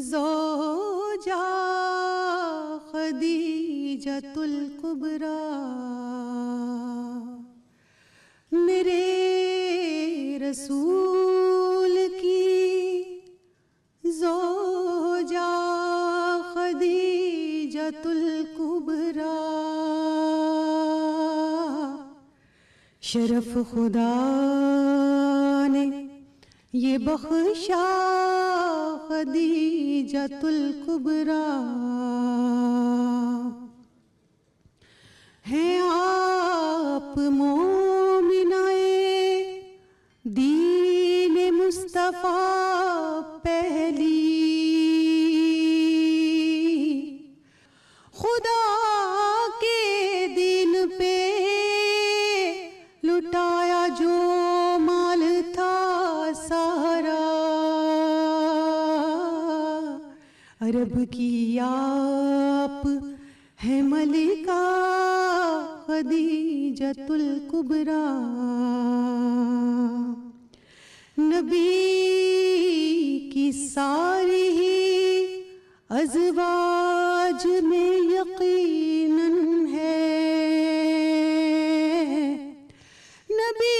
زوجہ خدیجۃ الکبریٰ، میرے رسول کی زوجہ خدیجۃ الکبریٰ، شرف خدا نے یہ بخشا خدیجۃ الکبریٰ، ہیں آپ مومنہ دین مصطفیٰ پہلی، خدا کے دین پہ لٹایا جو مال تھا سارا، عرب کی آپ ہے ملکہ خدیجۃ الکبریٰ، نبی کی ساری ہی ازواج میں یقیناً ہے، نبی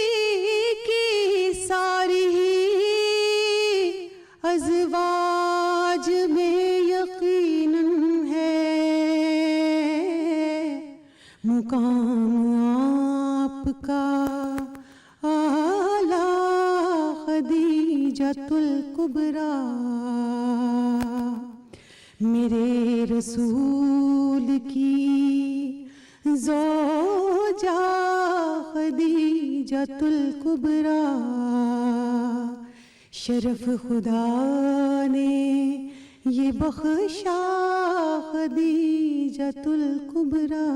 کی ساری ہی ازواج میں یقیناً ہے، مقام آپ کا اعلیٰ خدیجۃ الکبریٰ، میرے رسول کی زوجہ خدیجۃ الکبریٰ، شرف خدا نے یہ بخشا خدیجۃ الکبریٰ۔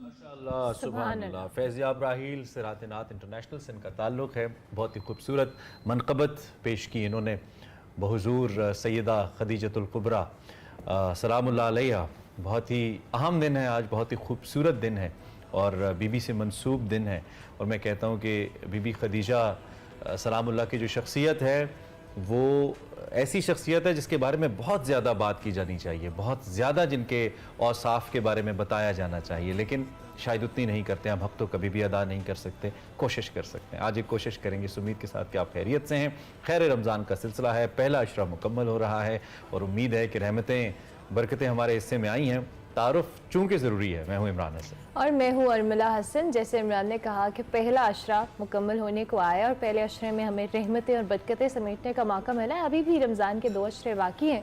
ماشاءاللہ، سبحان اللہ۔ فیضیاب راحیل صراط نعت انٹرنیشنل سے ان کا تعلق ہے، بہت ہی خوبصورت منقبت پیش کی انہوں نے بحضور سیدہ خدیجۃ الکبریٰ سلام اللہ علیہ۔ بہت ہی اہم دن ہے آج، بہت ہی خوبصورت دن ہے اور بی بی سے منسوب دن ہے، اور میں کہتا ہوں کہ بی بی خدیجہ سلام اللہ کی جو شخصیت ہے وہ ایسی شخصیت ہے جس کے بارے میں بہت زیادہ بات کی جانی چاہیے، بہت زیادہ جن کے اوصاف کے بارے میں بتایا جانا چاہیے، لیکن شاید اتنی نہیں کرتے، ہم حق تو کبھی بھی ادا نہیں کر سکتے، کوشش کر سکتے ہیں۔ آج ایک کوشش کریں گے اس امید کے ساتھ کہ آپ خیریت سے ہیں۔ خیر رمضان کا سلسلہ ہے، پہلا عشرہ مکمل ہو رہا ہے اور امید ہے کہ رحمتیں برکتیں ہمارے حصے میں آئی ہیں۔ تعارف چونکہ ضروری ہے، میں ہوں عمران حسن اور میں ہوں ارملہ حسن۔ جیسے عمران نے کہا کہ پہلا عشرہ مکمل ہونے کو آیا اور پہلے عشرے میں ہمیں رحمتیں اور برکتیں سمیٹنے کا موقع ملا ہے۔ ابھی بھی رمضان کے 2 عشرے باقی ہیں،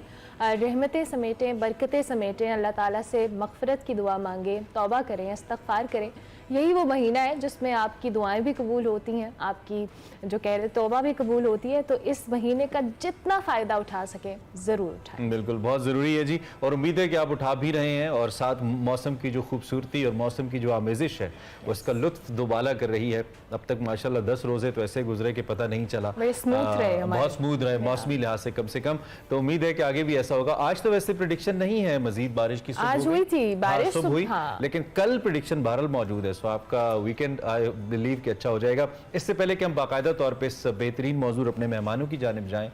رحمتیں سمیٹیں، برکتیں سمیٹیں، اللہ تعالیٰ سے مغفرت کی دعا مانگیں، توبہ کریں، استغفار کریں۔ یہی وہ مہینہ ہے جس میں آپ کی دعائیں بھی قبول ہوتی ہیں، آپ کی جو کہہ رہے توبہ بھی قبول ہوتی ہے، تو اس مہینے کا جتنا فائدہ اٹھا سکیں ضرور اٹھائیں۔ بالکل، بہت ضروری ہے جی، اور امید ہے کہ آپ اٹھا بھی رہے ہیں، اور ساتھ موسم کی جو خوبصورتی اور موسم کی جو آمیزش ہے وہ اس کا لطف دوبالا کر رہی ہے۔ اب تک ماشاءاللہ 10 روزے تو ایسے گزرے کہ پتہ نہیں چلا، بڑے سموتھ رہے ہمارے، بہت سموتھ رہے موسمی لحاظ سے کم، تو امید ہے کہ آگے بھی ایسا ہوگا۔ آج تو ویسے پریڈکشن نہیں ہے مزید بارش کی، آج ہوئی تھی بارش صبح ہوئی، ہاں، لیکن کل پریڈکشن بہرحال موجود ہے، سو آپ کا ویکنڈ آئی بلیو کہ اچھا ہو جائے گا۔ اس سے پہلے کہ ہم باقاعدہ طور پہ اس بہترین موضوع اپنے مہمانوں کی جانب جائیں،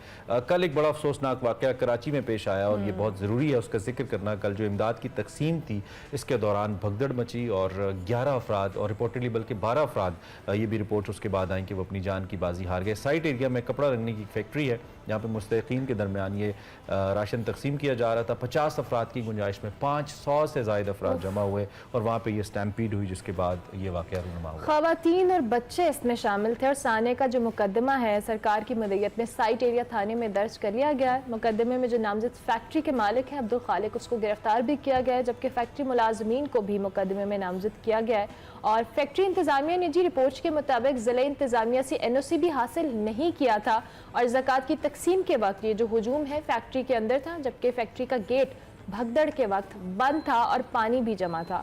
کل ایک بڑا افسوسناک واقعہ کراچی میں پیش آیا اور یہ بہت ضروری ہے اس کا ذکر کرنا۔ کل جو امداد کی تقسیم تھی اس کے دوران بھگدڑ مچی اور 11 افراد اور رپورٹڈلی بلکہ 12 افراد، یہ بھی رپورٹ اس کے بعد آئیں کہ وہ اپنی جان کی بازی ہار گئے۔ سائٹ ایریا میں کپڑا رنگنے کی فیکٹری ہے جہاں پہ مستحقین کے درمیان یہ راشن تقسیم کیا جا رہا تھا۔ 50 افراد کی گنجائش میں 500 سے زائد افراد جمع ہوئے اور وہاں پہ یہ سٹیمپیڈ ہوئی، جس کے بعد یہ واقعہ رونما ہوا۔ خواتین اور بچے اس میں شامل تھے اور سانے کا جو مقدمہ ہے سرکار کی مدعیت میں سائٹ ایریا تھانے میں درج کر لیا گیا ہے۔ مقدمے میں جو نامزد فیکٹری کے مالک ہیں عبدالخالق، اس کو گرفتار بھی کیا گیا ہے، جبکہ فیکٹری ملازمین کو بھی مقدمے میں نامزد کیا گیا ہے۔ اور فیکٹری انتظامیہ نے رپورٹس کے مطابق ضلع انتظامیہ سے NOC بھی حاصل نہیں کیا تھا اور زکوٰۃ کی تقسیم کے وقت یہ جو ہجوم ہے فیکٹری کے اندر تھا، جبکہ فیکٹری کا گیٹ بھگدڑ کے وقت بند تھا اور پانی بھی جمع تھا۔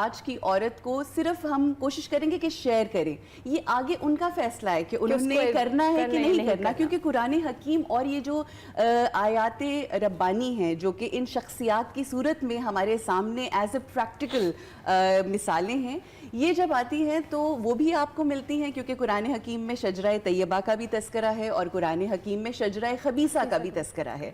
آج کی عورت کو صرف ہم کوشش کریں گے کہ شیئر کریں, یہ آگے ان کا فیصلہ ہے کہ انہوں نے کرنا ہے کہ نہیں کرنا, کیونکہ قرآن حکیم اور یہ جو آیات ربانی ہیں جو کہ ان شخصیات کی صورت میں ہمارے سامنے ایز اے پریکٹیکل مثالیں ہیں, یہ جب آتی ہیں تو وہ بھی آپ کو ملتی ہیں, کیونکہ قرآن حکیم میں شجرہ طیبہ کا بھی تذکرہ ہے اور قرآن حکیم میں شجرہ خبیثہ کا بھی تذکرہ ہے.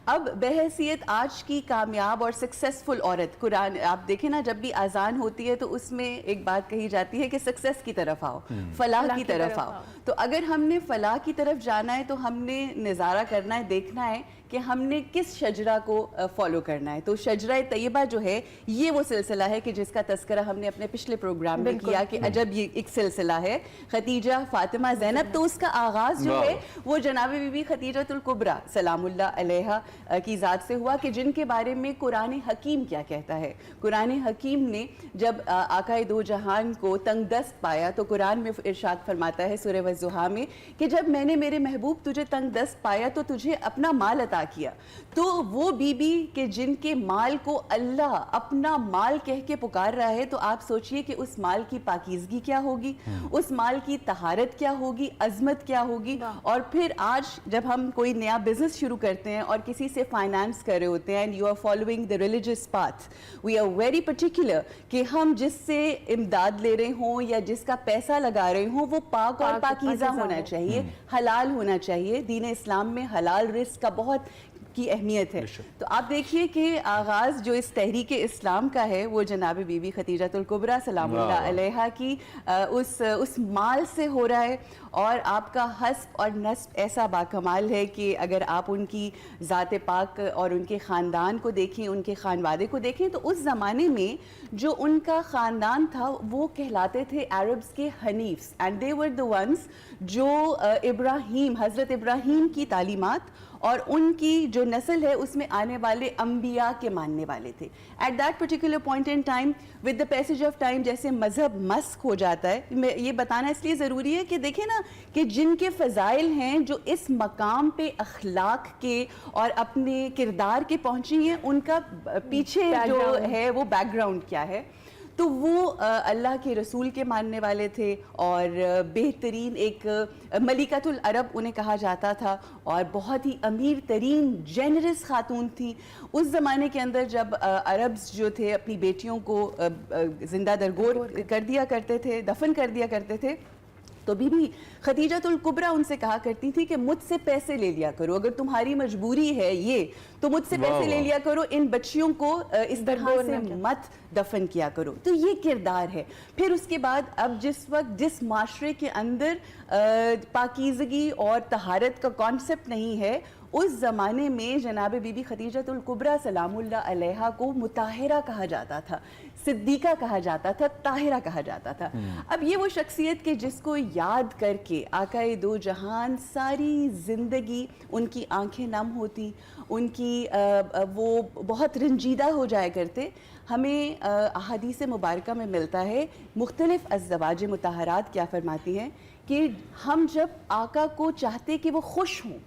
اب بحیثیت آج کی کامیاب اور سکسیسفل عورت, قرآن آپ دیکھیں نا, جب بھی اذان ہوتی ہے تو اس میں ایک بات کہی جاتی ہے کہ سکسیس کی طرف آؤ, فلاح کی طرف آؤ. تو اگر ہم نے فلاح کی طرف جانا ہے تو ہم نے نظارہ کرنا ہے, دیکھنا ہے کہ ہم نے کس شجرہ کو فالو کرنا ہے. تو شجرہ طیبہ جو ہے یہ وہ سلسلہ ہے کہ جس کا تذکرہ ہم نے اپنے پچھلے پروگرام میں کیا کہ عجب یہ ایک سلسلہ ہے, خدیجہ, فاطمہ, زینب. تو اس کا آغاز جو ہے وہ جناب بی بی خدیجۃ الکبریٰ سلام اللہ علیہا کی ذات سے ہوا کہ جن کے بارے میں قرآن حکیم کیا کہتا ہے. قرآن حکیم نے جب آقا دو جہان کو تنگ دست پایا تو قرآن میں ارشاد فرماتا ہے سورہ والضحیٰ میں کہ جب میں نے میرے محبوب تجھے تنگ دست پایا تو تجھے اپنا مال عطا کیا. تو وہ بی بی کہ جن کے مال کو اللہ اپنا مال کہہ کے پکار رہا ہے, تو آپ سوچئے کہ اس مال کی پاکیزگی کیا ہوگی, اس مال کی طہارت کیا ہوگی, عظمت کیا ہوگی. اور پھر آج جب ہم کوئی نیا بزنس شروع کرتے ہیں اور کسی سے فائنانس کر رہے ہوتے ہیں, and you are following the religious path, we are very particular کہ ہم جس سے امداد لے رہے ہوں یا جس کا پیسہ لگا رہے ہوں وہ پاک اور پاکیزہ ہونا چاہیے, حلال ہونا چاہیے. دین اسلام میں حلال رزق کا بہت کی اہمیت ہے. تو آپ دیکھیے کہ آغاز جو اس تحریک اسلام کا ہے وہ جناب بی بی خدیجۃ الکبریٰ سلام اللہ علیہا کی اس مال سے ہو رہا ہے. اور آپ کا حسب اور نسب ایسا باکمال ہے کہ اگر آپ ان کی ذات پاک اور ان کے خاندان کو دیکھیں, ان کے خانوادے کو دیکھیں, تو اس زمانے میں جو ان کا خاندان تھا وہ کہلاتے تھے عربز کے حنیفs, and they were the ones جو ابراہیم, حضرت ابراہیم کی تعلیمات اور ان کی جو نسل ہے اس میں آنے والے انبیاء کے ماننے والے تھے. At that particular point in time with the passage of time جیسے مذہب مسخ ہو جاتا ہے. یہ بتانا اس لیے ضروری ہے کہ دیکھیں نا کہ جن کے فضائل ہیں جو اس مقام پہ اخلاق کے اور اپنے کردار کے پہنچی ہیں, ان کا پیچھے جو ہے وہ بیک گراؤنڈ کیا ہے. تو وہ اللہ کے رسول کے ماننے والے تھے اور بہترین ایک ملکۃ العرب انہیں کہا جاتا تھا, اور بہت ہی امیر ترین جینرس خاتون تھی. اس زمانے کے اندر جب عربز جو تھے اپنی بیٹیوں کو زندہ درگور کر دیا کرتے تھے, دفن کر دیا کرتے تھے, تو بی بی خدیجۃ الکبریٰ ان سے کہا کرتی تھی کہ مجھ سے پیسے لے لیا کرو, اگر تمہاری مجبوری ہے یہ تو مجھ سے پیسے لے لیا کرو, ان بچیوں کو اس طرح سے مت دفن کیا کرو. تو یہ کردار ہے. پھر اس کے بعد اب جس وقت جس معاشرے کے اندر پاکیزگی اور طہارت کا کانسیپٹ نہیں ہے, اس زمانے میں جناب بی بی خدیجۃ الکبریٰ سلام اللہ علیہا کو مطہرہ کہا جاتا تھا, صدیقہ کہا جاتا تھا, طاہرہ کہا جاتا تھا. اب یہ وہ شخصیت کہ جس کو یاد کر کے آقا دو جہان ساری زندگی ان کی آنکھیں نم ہوتی, ان کی وہ بہت رنجیدہ ہو جایا کرتے. ہمیں احادیث مبارکہ میں ملتا ہے, مختلف ازواج مطہرات کیا فرماتی ہیں کہ ہم جب آقا کو چاہتے کہ وہ خوش ہوں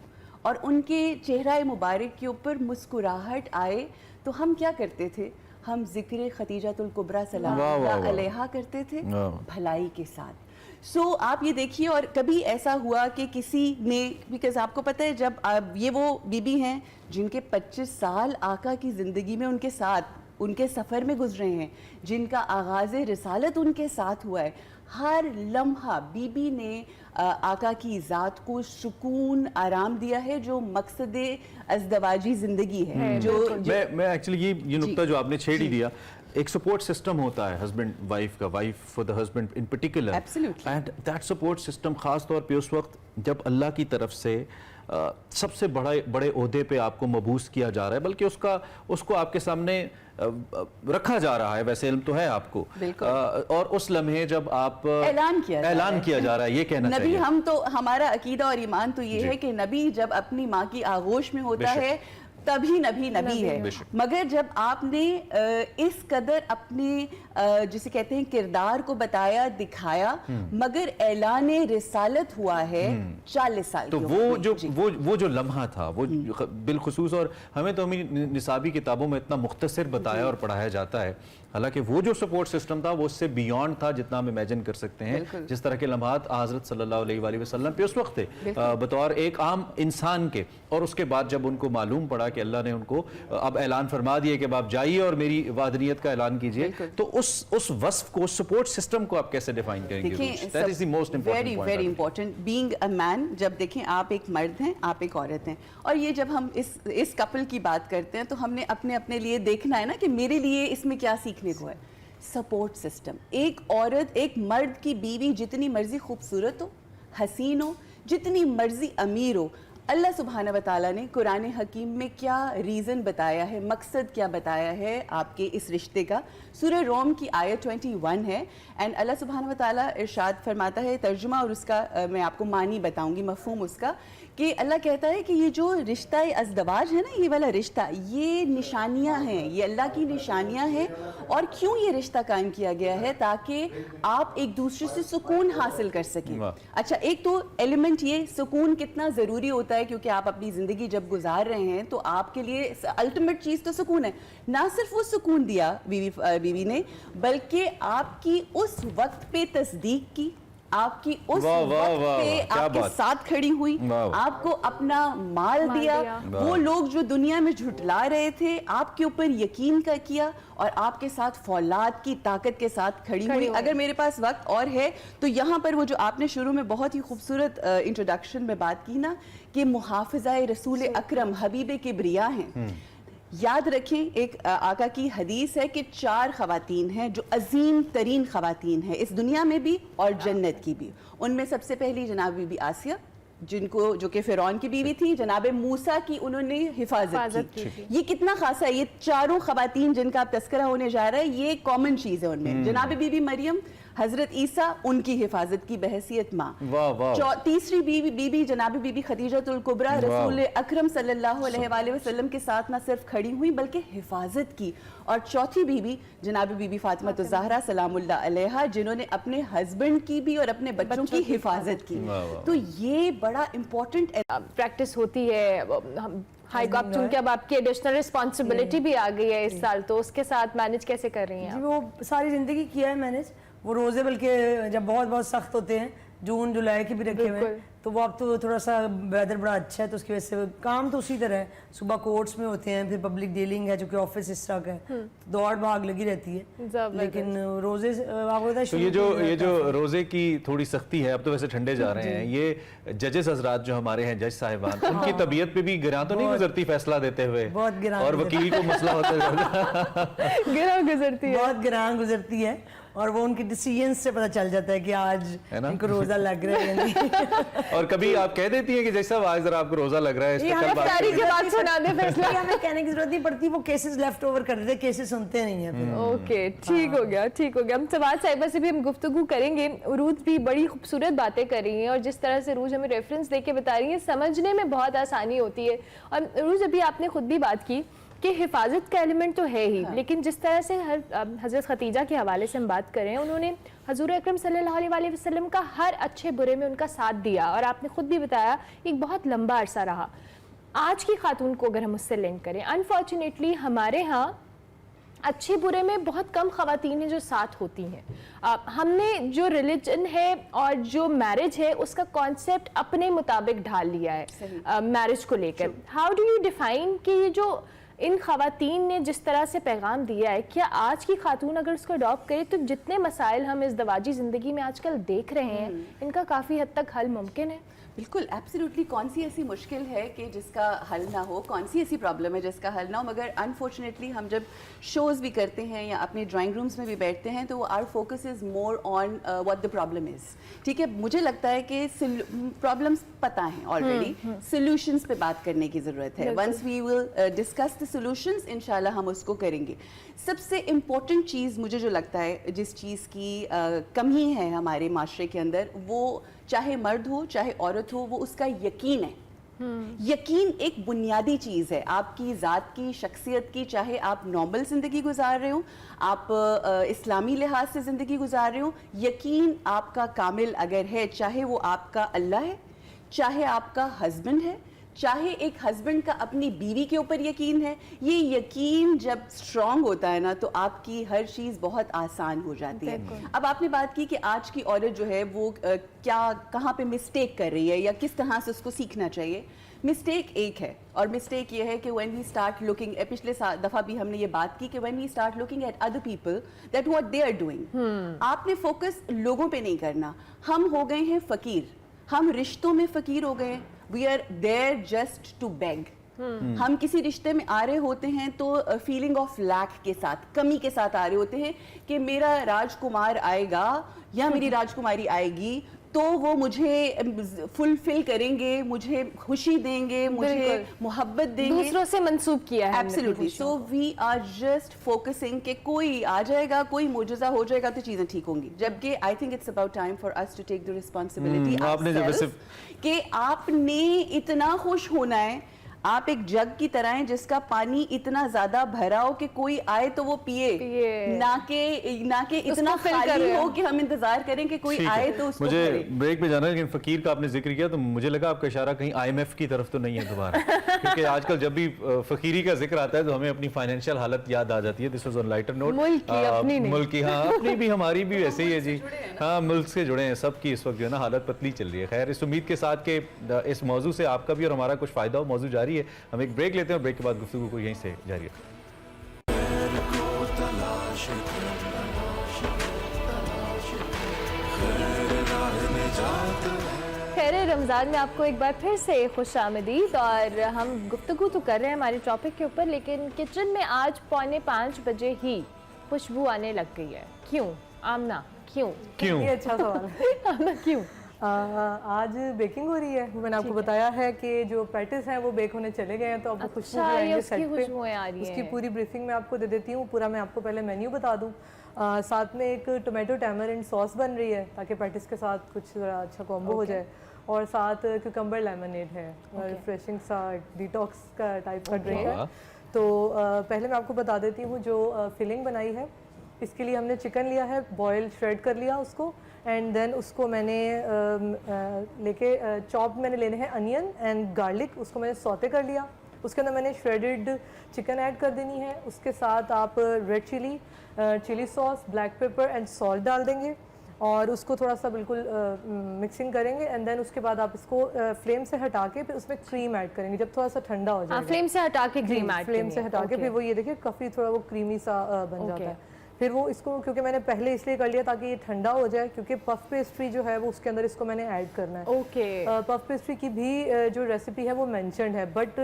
اور ان کے چہرہ مبارک کے اوپر مسکراہٹ آئے تو ہم کیا کرتے تھے, ہم ذکر خدیجۃ الکبریٰ سلام اللہ علیہا کرتے تھے بھلائی کے ساتھ. سو آپ یہ دیکھیے, اور کبھی ایسا ہوا کہ کسی نے, بیکاز آپ کو پتہ ہے جب یہ وہ بی بی ہیں جن کے 25 سال آقا کی زندگی میں ان کے ساتھ ان کے سفر میں گزرے ہیں, جن کا آغاز رسالت ان کے ساتھ ہوا ہے, ہر لمحہ بی بی نے آقا کی ذات کو سکون آرام دیا ہے جو مقصد ازدواجی زندگی ہے. میں ایکچولی یہ نقطہ جو آپ نے چھیڑ ہی دیا, ایک سپورٹ سسٹم ہوتا ہے ہسبینڈ وائف کا, wife for the husband in particular, and that support system خاص طور پہ اس وقت جب اللہ کی طرف سے سب سے بڑے عہدے پہ آپ کو مبعوث کیا جا رہا ہے, بلکہ اس کو آپ کے سامنے رکھا جا رہا ہے, ویسے علم تو ہے آپ کو, اور اس لمحے جب آپ اعلان کیا جا رہا ہے, یہ کہنا چاہیے نبی, ہم تو ہمارا عقیدہ اور ایمان تو یہ ہے کہ نبی جب اپنی ماں کی آغوش میں ہوتا ہے تبھی نبی ہے. مگر جب آپ نے اس قدر اپنے جسے کہتے ہیں کردار کو بتایا, دکھایا, مگر اعلان رسالت ہوا ہے 40 سال تو وہ جو لمحہ تھا وہ بالخصوص, اور ہمیں تو نصابی کتابوں میں اتنا مختصر بتایا اور پڑھایا جاتا ہے, حالانکہ وہ جو سپورٹ سسٹم تھا وہ اس سے بیونڈ تھا جتنا ہم امیجن کر سکتے ہیں. جس طرح کے لمحات حضرت صلی اللہ علیہ وآلہ وسلم پہ اس وقت تھے بطور ایک عام انسان کے, اور اس کے بعد جب ان کو معلوم پڑا کہ اللہ نے ان کو اب اعلان فرما دیا کہ آپ جائیے اور میری وحدانیت کا اعلان کیجئے, تو اس وصف کو, اس سپورٹ سسٹم کو آپ کیسے ڈیفائن کریں گے؟ That is the most important point. Very important. Being a man, جب دیکھیں آپ ایک مرد ہیں, آپ ایک عورت ہیں, اور یہ جب ہم اس کپل کی بات کرتے ہیں تو ہم نے اپنے لیے دیکھنا ہے نا کہ میرے لیے اس میں کیا سیکھنے کو ہے. Support system. ایک عورت, ایک مرد کی بیوی جتنی مرضی خوبصورت ہو, حسین ہو, جتنی مرضی امیر ہو, اللہ سبحانہ و تعالیٰ نے قرآن حکیم میں کیا ریزن بتایا ہے, مقصد کیا بتایا ہے آپ کے اس رشتے کا. سورہ روم کی آیت 21 ہے, اینڈ اللہ سبحانہ و تعالیٰ ارشاد فرماتا ہے, ترجمہ اور اس کا میں آپ کو معنی بتاؤں گی, مفہوم اس کا, کہ اللہ کہتا ہے کہ یہ جو رشتہ ازدواج ہے نا, یہ والا رشتہ, یہ نشانیاں ہیں, یہ اللہ کی نشانیاں ہیں. اور کیوں یہ رشتہ قائم کیا گیا ہے؟ تاکہ آپ ایک دوسرے سے سکون حاصل کر سکیں. اچھا, ایک تو ایلیمنٹ یہ سکون کتنا ضروری ہوتا ہے, کیونکہ آپ اپنی زندگی جب گزار رہے ہیں تو آپ کے لیے الٹیمیٹ چیز تو سکون ہے. نہ صرف وہ سکون دیا بیوی نے, بلکہ آپ کی اس وقت پہ تصدیق کی, آپ کی اس وقت پہ آپ کے ساتھ کھڑی ہوئی, آپ کو اپنا مال دیا. وہ لوگ جو دنیا میں جھٹلا رہے تھے, آپ کے اوپر یقین کا کیا, اور آپ کے ساتھ فولاد کی طاقت کے ساتھ کھڑی ہوئی. اگر میرے پاس وقت اور ہے تو یہاں پر وہ جو آپ نے شروع میں بہت ہی خوبصورت انٹروڈکشن میں بات کی نا, کہ محافظہ رسول اکرم حبیب کبریا ہیں. یاد رکھیں, ایک آقا کی حدیث ہے کہ 4 خواتین ہیں جو عظیم ترین خواتین ہیں اس دنیا میں بھی اور جنت کی بھی. ان میں سب سے پہلی جناب بی بی آسیہ, جن کو, جو کہ فرعون کی بیوی تھی, جناب موسیٰ کی انہوں نے حفاظت کی. یہ کتنا خاصا ہے, یہ 4 خواتین جن کا اب تذکرہ ہونے جا رہا ہے, یہ کامن چیز ہے ان میں. جناب بی بی مریم, حضرت عیسیٰ, ان کی حفاظت کی بحیثیت ماں. تیسری بی بی جناب بی بی خدیجۃ الکبریٰ, رسول اکرم صلی اللہ علیہ وآلہ وسلم کے ساتھ نہ صرف کھڑی ہوئی بلکہ حفاظت کی. اور چوتھی بی بی جناب بی بی فاطمہ الزہرا سلام اللہ علیہا, جنہوں نے اپنے ہسبینڈ کی بھی اور اپنے بچوں کی حفاظت کی. تو یہ بڑا امپورٹنٹ پریکٹس ہوتی ہے. ہائی کاپ, چونکہ اب آپ کی ایڈیشنل رسپانسبلٹی بھی آ گئی ہے اس سال, تو اس کے ساتھ مینج کیسے کر رہی ہیں؟ وہ ساری زندگی کیا ہے مینج. وہ روزے بلکہ جب بہت سخت ہوتے ہیں, جون جولائی کے بھی رکھے ہوئے ہیں, تو وہ اب تو تھوڑا سا ویدر بڑا اچھا ہے, تو اس کی وجہ سے کام تو اسی طرح ہے. صبح کورٹس میں ہوتے ہیں, پھر پبلک ڈیلنگ ہے, جو کہ آفس اس طرح کا ہے, دوڑ بھاگ لگی رہتی ہے. لیکن روزے آپ کو تو یہ جو روزے کی تھوڑی سختی ہے, اب تو ویسے ٹھنڈے جا رہے ہیں, یہ ججز حضرات جو ہمارے ہیں, جج صاحبان, ان کی طبیعت پہ بھی گراں تو نہیں گزرتی فیصلہ دیتے ہوئے؟ بہت گراں, اور وکیل کو مسئلہ ہوتا ہے, گراں گزرتی ہے, بہت گراں گزرتی ہے. اور وہ ان کی ڈیسیژنز سے پتہ چل جاتا ہے کہ آج ان کو روزہ لگ رہا ہے. اور کبھی آپ کہہ دیتی ہیں کہ جیسا آج ذرا آپ کو روزہ لگ رہا ہے, اس پہ کل بات کے بعد سنا دیں فیصلہ. ہمیں کہنے کی ضرورت نہیں پڑتی, وہ کیسز لیفٹ اوور کر دیتے, کیسز سنتے نہیں ہیں. اوکے, ٹھیک ہو گیا. ہم سواد صاحبہ سے بھی ہم گفتگو کریں گے. عروج بھی بڑی خوبصورت باتیں کر رہی ہیں, اور جس طرح سے عروج ہمیں ریفرنس دے کے بتا رہی ہیں, سمجھنے میں بہت آسانی ہوتی ہے. اور عروج, ابھی آپ نے خود بھی بات کی کہ حفاظت کا ایلیمنٹ تو ہے ہی, لیکن جس طرح سے حضرت خدیجہ کے حوالے سے ہم بات کریں, انہوں نے حضور اکرم صلی اللہ علیہ وسلم کا ہر اچھے برے میں ان کا ساتھ دیا, اور آپ نے خود بھی بتایا ایک بہت لمبا عرصہ رہا. آج کی خاتون کو اگر ہم اس سے لنک کریں, انفارچونیٹلی ہمارے ہاں اچھے برے میں بہت کم خواتین ہیں جو ساتھ ہوتی ہیں. ہم نے جو ریلیجن ہے اور جو میرج ہے اس کا کانسیپٹ اپنے مطابق ڈھال لیا ہے میرج کو لے کر. ہاؤ ڈو یو ڈیفائن کہ یہ جو ان خواتین نے جس طرح سے پیغام دیا ہے, کیا آج کی خاتون اگر اس کو اڈاپٹ کرے تو جتنے مسائل ہم اس ازدواجی زندگی میں آج کل دیکھ رہے ہیں, ان کا کافی حد تک حل ممکن ہے؟ بالکل, ایبسلیوٹلی. کون سی ایسی مشکل ہے کہ جس کا حل نہ ہو, کون سی ایسی پرابلم ہے جس کا حل نہ ہو. مگر انفارچونیٹلی ہم جب شوز بھی کرتے ہیں یا اپنے ڈرائنگ رومس میں بھی بیٹھتے ہیں, تو are focus is more on what the problem is. ٹھیک ہے, مجھے لگتا ہے کہ پرابلمس پتہ ہیں آلریڈی, سولوشنس پہ بات کرنے کی ضرورت ہے. Once we will discuss the solutions, انشاءاللہ ہم اس کو کریں گے. سب سے امپورٹنٹ چیز مجھے جو لگتا ہے, جس چیز کی کمی ہے ہمارے معاشرے کے اندر, وہ چاہے مرد ہو چاہے عورت ہو, وہ اس کا یقین ہے. یقین ایک بنیادی چیز ہے آپ کی ذات کی, شخصیت کی. چاہے آپ نارمل زندگی گزار رہے ہوں, آپ اسلامی لحاظ سے زندگی گزار رہے ہوں, یقین آپ کا کامل اگر ہے, چاہے وہ آپ کا اللہ ہے, چاہے آپ کا ہسبینڈ ہے, چاہے ایک ہسبینڈ کا اپنی بیوی کے اوپر یقین ہے, یہ یقین جب اسٹرانگ ہوتا ہے نا تو آپ کی ہر چیز بہت آسان ہو جاتی ہے. اب آپ نے بات کی کہ آج کی عورت جو ہے وہ کیا کہاں پہ مسٹیک کر رہی ہے یا کس طرح سے اس کو سیکھنا چاہیے. مسٹیک ایک ہے, اور مسٹیک یہ ہے کہ when we start looking, پچھلے دفعہ بھی ہم نے یہ بات کی کہ when we start looking at other people that what they are doing, آپ نے فوکس لوگوں پہ نہیں کرنا. ہم ہو گئے ہیں فقیر, ہم رشتوں میں فقیر ہو گئے, we are there just to beg. ہم کسی رشتے میں آ رہے ہوتے ہیں تو فیلنگ آف لیک کے ساتھ, کمی کے ساتھ آ رہے ہوتے ہیں کہ میرا راج کمار آئے گا یا میری راج کماری آئے گی تو وہ مجھے فلفل کریں گے, مجھے خوشی دیں گے, مجھے محبت دیں گے. دوسروں سے منسوب کیا ہے. Absolutely. So we are just focusing کہ کوئی آ جائے گا, کوئی معجزہ ہو جائے گا تو چیزیں ٹھیک ہوں گی, جبکہ I think it's about time for us to take the responsibility کہ آپ نے اتنا خوش ہونا ہے. آپ ایک جگ کی طرح ہیں جس کا پانی اتنا زیادہ بھرا ہو کہ کوئی آئے تو وہ پیے, نہ کہ اتنا خالی ہو کہ ہم انتظار کریں کہ کوئی آئے تو اس کو. مجھے بریک پہ جانا ہے, لیکن فقیر کا آپ نے ذکر کیا تو مجھے لگا آپ کا اشارہ کہیں IMF کی طرف تو نہیں ہے دوبارہ, کیونکہ آج کل جب بھی فقیری کا ذکر آتا ہے تو ہمیں اپنی فائنینشیل حالت یاد آ جاتی ہے. This was on lighter note. ملک کی, ہاں اپنی بھی, ہماری بھی ویسے ہی ہے جی, ہاں ملک سے جڑے ہیں سب کی اس وقت جو ہے نا حالت پتلی چل رہی ہے. خیر, اس امید کے ساتھ کہ اس موضوع سے آپ کا بھی اور ہمارا کچھ فائدہ ہو. موضوع جاری ہے, ہم ایک بریک لیتے ہیں اور بریک کے بعد گفتگو کو یہیں سے جاری رکھتے ہیں. خیر رمضان میں آپ کو ایک بار پھر سے خوش آمدید. اور ہم گفتگو تو کر رہے ہیں ہمارے ٹاپک کے اوپر, لیکن کچن میں آج 4:45 بجے ہی خوشبو آنے لگ گئی ہے. کیوں آمنہ, کیوں؟ یہ اچھا سوال ہے. آمنہ کیوں؟ آج بیکنگ ہو رہی ہے. میں نے آپ کو بتایا ہے کہ جو پیٹس ہیں وہ بیک ہونے چلے گئے ہیں, تو اب وہ خوشبو آئیں گے سیٹ پہ. اس کی پوری بریفنگ میں آپ کو دے دیتی ہوں. پورا میں آپ کو پہلے مینیو بتا دوں. ساتھ میں ایک ٹومیٹو ٹیمرنڈ سوس بن رہی ہے تاکہ پیٹس کے ساتھ کچھ اچھا کومبو ہو جائے, اور ساتھ کیوکمبر لیمنیڈ ہے, ریفریشنگ سا ڈیٹاکس کا ٹائپ کا ڈرنک ہے. تو پہلے میں آپ کو بتا دیتی ہوں جو فلنگ بنائی ہے. اس کے لیے ہم نے چکن لیا ہے, بوائل شریڈ کر لیا اس کو, اینڈ دین اس کو میں نے لے کے چاپ میں نے لینے ہیں انین اینڈ گارلک, اس کو میں نے سوتے کر لیا. اس کے اندر میں نے شریڈڈ چکن ایڈ کر دینی ہے. اس کے ساتھ آپ ریڈ چلی, چلی ساس, بلیک پیپر اینڈ سالٹ ڈال دیں گے, اور اس کو تھوڑا سا بالکل مکسنگ کریں گے. اینڈ دین اس کے بعد آپ اس کو فلیم سے ہٹا کے پھر اس میں کریم ایڈ کریں گے جب تھوڑا سا ٹھنڈا ہو جائے گا. فلیم سے ہٹا کے کریم ایڈ, فلیم سے ہٹا کے پھر وہ یہ دیکھیں کافی تھوڑا وہ کریمی سا بن جاتا ہے. پھر وہ اس کو کیونکہ میں نے پہلے اس لیے کر لیا تاکہ یہ ٹھنڈا ہو جائے, کیونکہ پف پیسٹری جو ہے وہ اس کے اندر اس کو میں نے ایڈ کرنا ہے. پف پیسٹری کی بھی جو ریسیپی ہے وہ مینشنڈ ہے, بٹ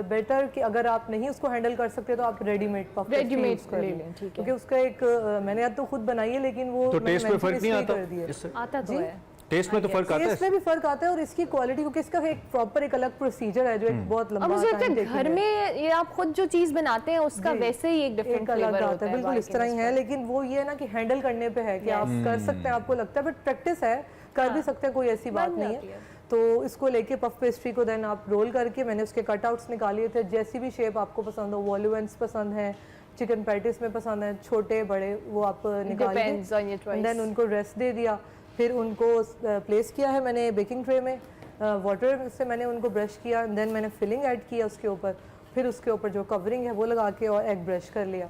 بیٹر کہ اگر آپ نہیں اس کو ہینڈل کر سکتے تو آپ ready made puff pastry use کر لیں, کیونکہ اس کا ایک میں نے تو خود بنائی ہے لیکن وہ ٹیسٹ میں فرق نہیں آتا تو ہے. ٹیسٹ میں تو فرق آتا ہے, ٹیسٹ میں بھی فرق آتا ہے, اور اس کی کوالٹی کیونکہ اس کا ایک پراپر ایک الگ پروسیجر ہے جو ایک بہت لمبا مجھے لگتا ہے گھر میں یہ آپ خود جو چیز بناتے ہیں اس کا ویسے ہی ایک ڈفرینٹ فلیور ہوتا ہے. بالکل اس طرح ہی ہے, لیکن وہ یہ ہے نا کہ ہینڈل کرنے پہ ہے کہ آپ کر سکتے ہیں, آپ کو لگتا ہے, بٹ پریکٹس ہے, کر بھی سکتے ہیں, کوئی ایسی بات نہیں ہے. تو اس کو لے کے پف پیسٹری کو دین آپ رول کر کے, میں نے اس کے کٹ آؤٹس نکالیے تھے جیسی بھی شیپ آپ کو پسند ہو. والوینس پسند ہیں, چکن پیٹس میں پسند ہیں, چھوٹے بڑے, وہ آپ نکالیے, دین ان کو ریسٹ دے دیا. پھر ان کو پلیس کیا ہے میں نے بیکنگ ٹرے میں, واٹر سے میں نے ان کو برش کیا, دین میں نے فلنگ ایڈ کیا اس کے اوپر, پھر اس کے اوپر جو کورنگ ہے وہ لگا کے اور ایگ برش کر لیا.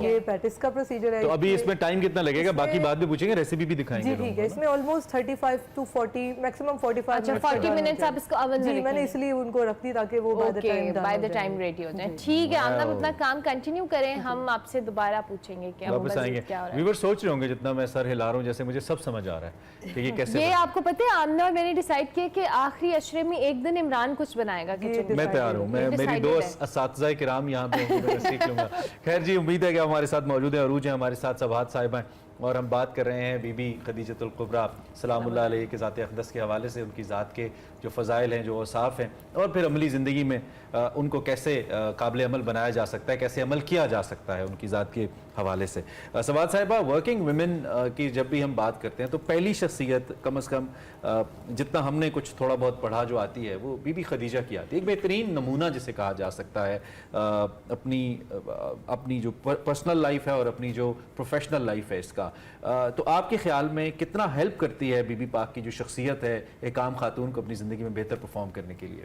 یہ پیٹس کا پروسیجر ہے. تو ابھی اس میں ٹائم کتنا لگے گا, باقی بعد میں پوچھیں گے, ریسیپی بھی دکھائیں گے. جی ٹھیک ہے, اس میں آلموسٹ 35 to 40 میکسیمم 45 اچھا 40 منٹس آپ اس کو اوون میں جی میں نے اس لیے ان کو رکھ دی تاکہ وہ بائی دا ٹائم ریڈی ہو جائیں. ٹھیک ہے, آپ اپنا کام کنٹینیو کریں, ہم آپ سے دوبارہ پوچھیں گے کہ واپس آئیں گے. ویور سوچ رہے ہوں گے جتنا میں سر ہلا رہا ہوں جیسے مجھے سب سمجھ آ رہا ہے کہ یہ کیسے. یہ آپ کو پتہ ہے آمنہ اور میں نے ڈیسائیڈ کیا کہ آخری عشرے میں ایک دن عمران کچھ بنائے گا کچن. میں تیار ہوں, میں میری دو اساتذہ کرام یہاں پہ سیکھ لوں گا. خیر جی, امید ہے کہ ہمارے ساتھ موجود ہیں, عروج ہیں ہمارے ساتھ, سبحات صاحبہ ہیں, اور ہم بات کر رہے ہیں بی بی خدیجۃ الکبریٰ سلام اللہ علیہ کے ذات اقدس کے حوالے سے, ان کی ذات کے جو فضائل ہیں, جو اوصاف ہیں, اور پھر عملی زندگی میں ان کو کیسے قابل عمل بنایا جا سکتا ہے, کیسے عمل کیا جا سکتا ہے ان کی ذات کے حوالے سے. سبحات صاحبہ, ورکنگ ویمن کی جب بھی ہم بات کرتے ہیں تو پہلی شخصیت کم از کم جتنا ہم نے کچھ تھوڑا بہت پڑھا جو آتی ہے وہ بی بی خدیجہ کی آتی ہے. ایک بہترین نمونہ جسے کہا جا سکتا ہے اپنی جو پرسنل لائف ہے اور اپنی جو پروفیشنل لائف ہے اس کا. تو آپ کے خیال میں کتنا ہیلپ کرتی ہے بی بی پاک کی جو شخصیت ہے ایک عام خاتون کو اپنی زندگی میں بہتر پرفارم کرنے کے لیے؟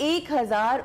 1000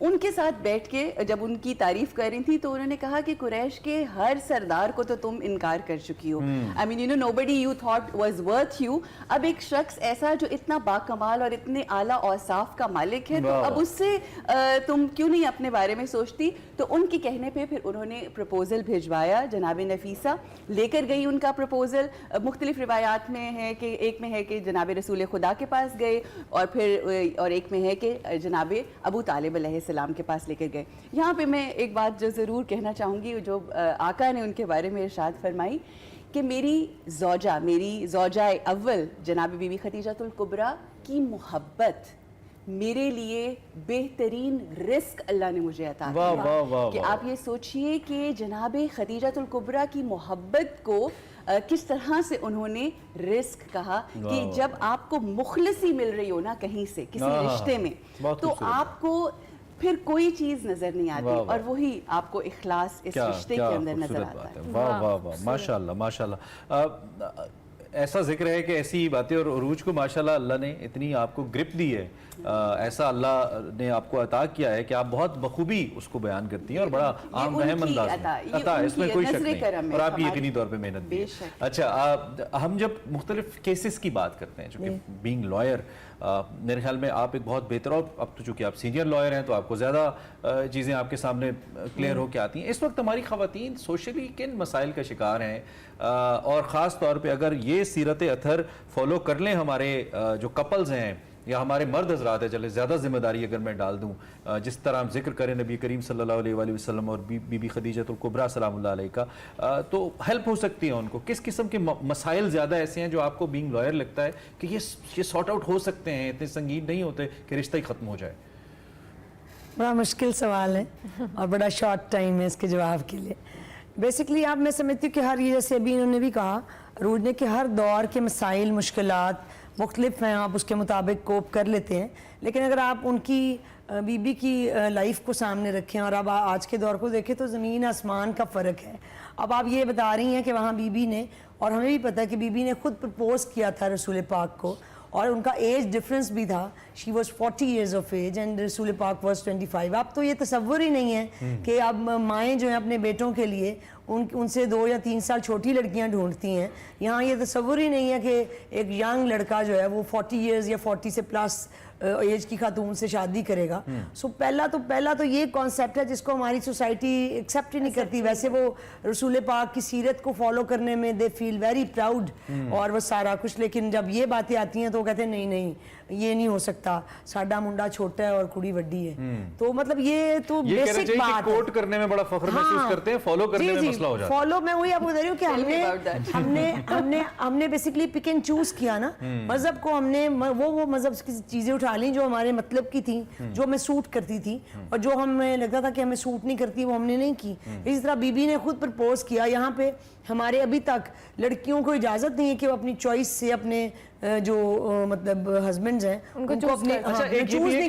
ان کے ساتھ بیٹھ کے جب ان کی تعریف کر رہی تھی تو انہوں نے کہا کہ قریش کے ہر سردار کو تو تم انکار کر چکی ہو. I mean, you know, nobody you thought was worth you. اب ایک شخص ایسا جو اتنا باکمال اور اتنے اعلیٰ اوصاف کا مالک ہے تو اب اس سے تم کیوں نہیں اپنے بارے میں سوچتی. تو ان کے کہنے پہ پھر انہوں نے پروپوزل بھیجوایا. جناب نفیسہ لے کر گئی ان کا پروپوزل. مختلف روایات میں ہے کہ ایک میں ہے کہ جناب رسول خدا کے پاس گئے اور پھر اور ایک میں ہے کہ جناب ابو طالب علیہ السلام کے پاس لے کر گئے. یہاں پہ میں ایک بات جو ضرور کہنا چاہوں گی, جو آقا نے ان کے بارے میں ارشاد فرمائی کہ میری زوجہ اول جناب بی بی خدیجہ الکبریٰ کی محبت میرے لیے بہترین رزق اللہ نے مجھے عطا کیا. کہ آپ یہ سوچئے کہ جناب خدیجہ الکبریٰ کی محبت کو کس طرح سے انہوں نے رزق کہا کہ جب آپ کو مخلصی مل رہی ہو نا کہیں سے کسی رشتے میں تو آپ کو پھر کوئی چیز نظر نہیں آتی اور وہی آپ کو اخلاص اس رشتے کے اندر نظر آتا ہے. واہ واہ واہ, ماشاءاللہ ماشاءاللہ. ایسا ذکر ہے کہ ایسی باتیں اور عروج کو ماشاءاللہ اللہ نے اتنی آپ کو گرپ دی ہے, ایسا اللہ نے آپ کو عطا کیا ہے کہ آپ بہت بخوبی اس کو بیان کرتی ہیں اور بڑا عام فہم انداز میں عطا ہے, اس میں کوئی شک نہیں, اور آپ کی یقینی طور پہ محنت بھی ہے. اچھا, ہم جب مختلف کیسز کی بات کرتے ہیں, چونکہ بینگ لائر میرے خیال میں آپ ایک بہت بہتر, اور اب تو چونکہ آپ سینئر لائر ہیں تو آپ کو زیادہ چیزیں آپ کے سامنے کلیئر ہو کے آتی ہیں. اس وقت ہماری خواتین سوشلی کن مسائل کا شکار ہیں, اور خاص طور پہ اگر یہ سیرت اطہر فالو کر لیں ہمارے جو کپلز ہیں یا ہمارے مرد حضرات ہیں, چلے زیادہ ذمہ داری اگر میں ڈال دوں, جس طرح ہم ذکر کریں نبی کریم صلی اللہ علیہ وآلہ وسلم اور بی بی خدیجہ الکبریٰ سلام اللہ علیہ کا, تو ہیلپ ہو سکتی ہے ان کو. کس قسم کے مسائل زیادہ ایسے ہیں جو آپ کو بینگ لائر لگتا ہے کہ یہ سارٹ آؤٹ ہو سکتے ہیں, اتنے سنگین نہیں ہوتے کہ رشتہ ہی ختم ہو جائے؟ بڑا مشکل سوال ہے اور بڑا شارٹ ٹائم ہے اس کے جواب کے لیے. بیسکلی آپ میں سمجھتی ہوں کہ ہر یہ جیسے ابھی انہوں نے بھی کہا عروج نے کہ ہر دور کے مسائل مشکلات مختلف ہیں, آپ اس کے مطابق کوپ کر لیتے ہیں. لیکن اگر آپ ان کی بی بی کی لائف کو سامنے رکھیں اور اب آج کے دور کو دیکھیں تو زمین آسمان کا فرق ہے. اب آپ یہ بتا رہی ہیں کہ وہاں بی بی نے, اور ہمیں بھی پتہ ہے کہ بی بی نے خود پرپوز کیا تھا رسول پاک کو, اور ان کا ایج ڈفرنس بھی تھا. She was 40 years of age and رسول پاک واز 25. اب تو یہ تصور ہی نہیں ہے کہ اب مائیں جو ہیں اپنے بیٹوں کے لیے ان سے 2 یا 3 سال چھوٹی لڑکیاں ڈھونڈتی ہیں. یہاں یہ تصور ہی نہیں ہے کہ ایک ینگ لڑکا جو ہے وہ 40 years یا 40 سے پلس ایج کی خاتون سے شادی کرے گا. سو پہلا تو یہ کانسیپٹ ہے جس کو ہماری سوسائٹی ایکسیپٹ ہی نہیں کرتی. ویسے وہ رسول پاک کی سیرت کو فالو کرنے میں دے فیل ویری پراؤڈ اور وہ سارا کچھ, لیکن جب یہ باتیں آتی ہیں تو وہ کہتے ہیں نہیں یہ نہیں ہو سکتا, ساڈا منڈا چھوٹا ہے اور کڑی وڈی ہے. تو مطلب یہ تو بیسک بات ہے. کوٹ کرنے میں بڑا فخر محسوس کرتے ہیں, فالو کرنے میں مسئلہ ہو جاتا ہے. فالو میں وہی آپ کو بتا رہی ہوں کہ ہم نے بیسکلی پک اینڈ چوز کیا نا مذہب کو. ہم نے وہ مذہب کی چیزیں اٹھا لیں جو ہمارے مطلب کی تھیں, جو ہمیں سوٹ کرتی تھی, اور جو ہمیں لگتا تھا کہ ہمیں سوٹ نہیں کرتی وہ ہم نے نہیں کی. اسی طرح بی بی نے خود پرپوز کیا. یہاں پہ ہمارے ابھی تک لڑکیوں کو اجازت نہیں ہے کہ وہ اپنی چوائس سے اپنے جو مطلب ہسبینڈز ہیں ان کو چوز نہیں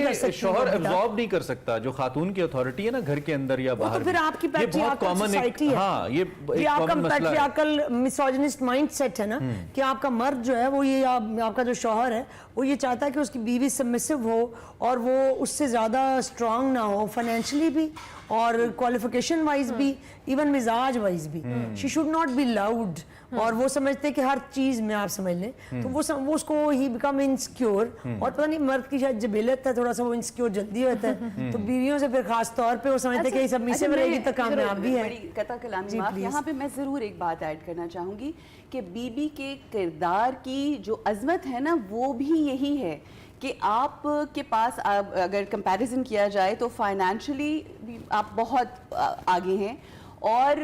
کر سکتے. شوہر ایبزارب نہیں کر سکتا, جو خاتون کی اتھارٹی ہے نا گھر کے اندر یا باہر, تو پھر آپ کی پیٹریارکل سوسائٹی ہے. ہاں یہ آپ کا پیٹریارکل میسوجنسٹ مائنڈ سیٹ ہے نا کہ آپ کا مرد جو ہے وہ یہ آپ کا جو شوہر ہے وہ یہ چاہتا ہے کہ اس کی بیوی سبمسو ہو اور وہ اس سے زیادہ اسٹرانگ نہ ہو, فائنینشلی بھی اور کوالیفیکیشن وائز بھی, ایون مزاج وائز بھی. She should not be loud. اور وہ سمجھتے کہ ہر چیز میں آپ سمجھ لیں تو وہ اس کو ہی بیکم انسیکیور. اور پتہ نہیں مرد کی شاید جبلت ہے تھوڑا سا, وہ انسیکیور جلدی ہوتا ہے. تو بیویوں سے پھر خاص طور پہ وہ سمجھتے کہ یہ سب سے رہے گی تو کامیاب بھی ہے. قطع کلامی معاف, یہاں پہ میں ضرور ایک بات ایڈ کرنا چاہوں گی کہ بی بی کے کردار کی جو عظمت ہے نا وہ بھی یہی ہے کہ آپ کے پاس اگر کمپیریزن کیا جائے تو فائنینشلی آپ بہت آگے ہیں, اور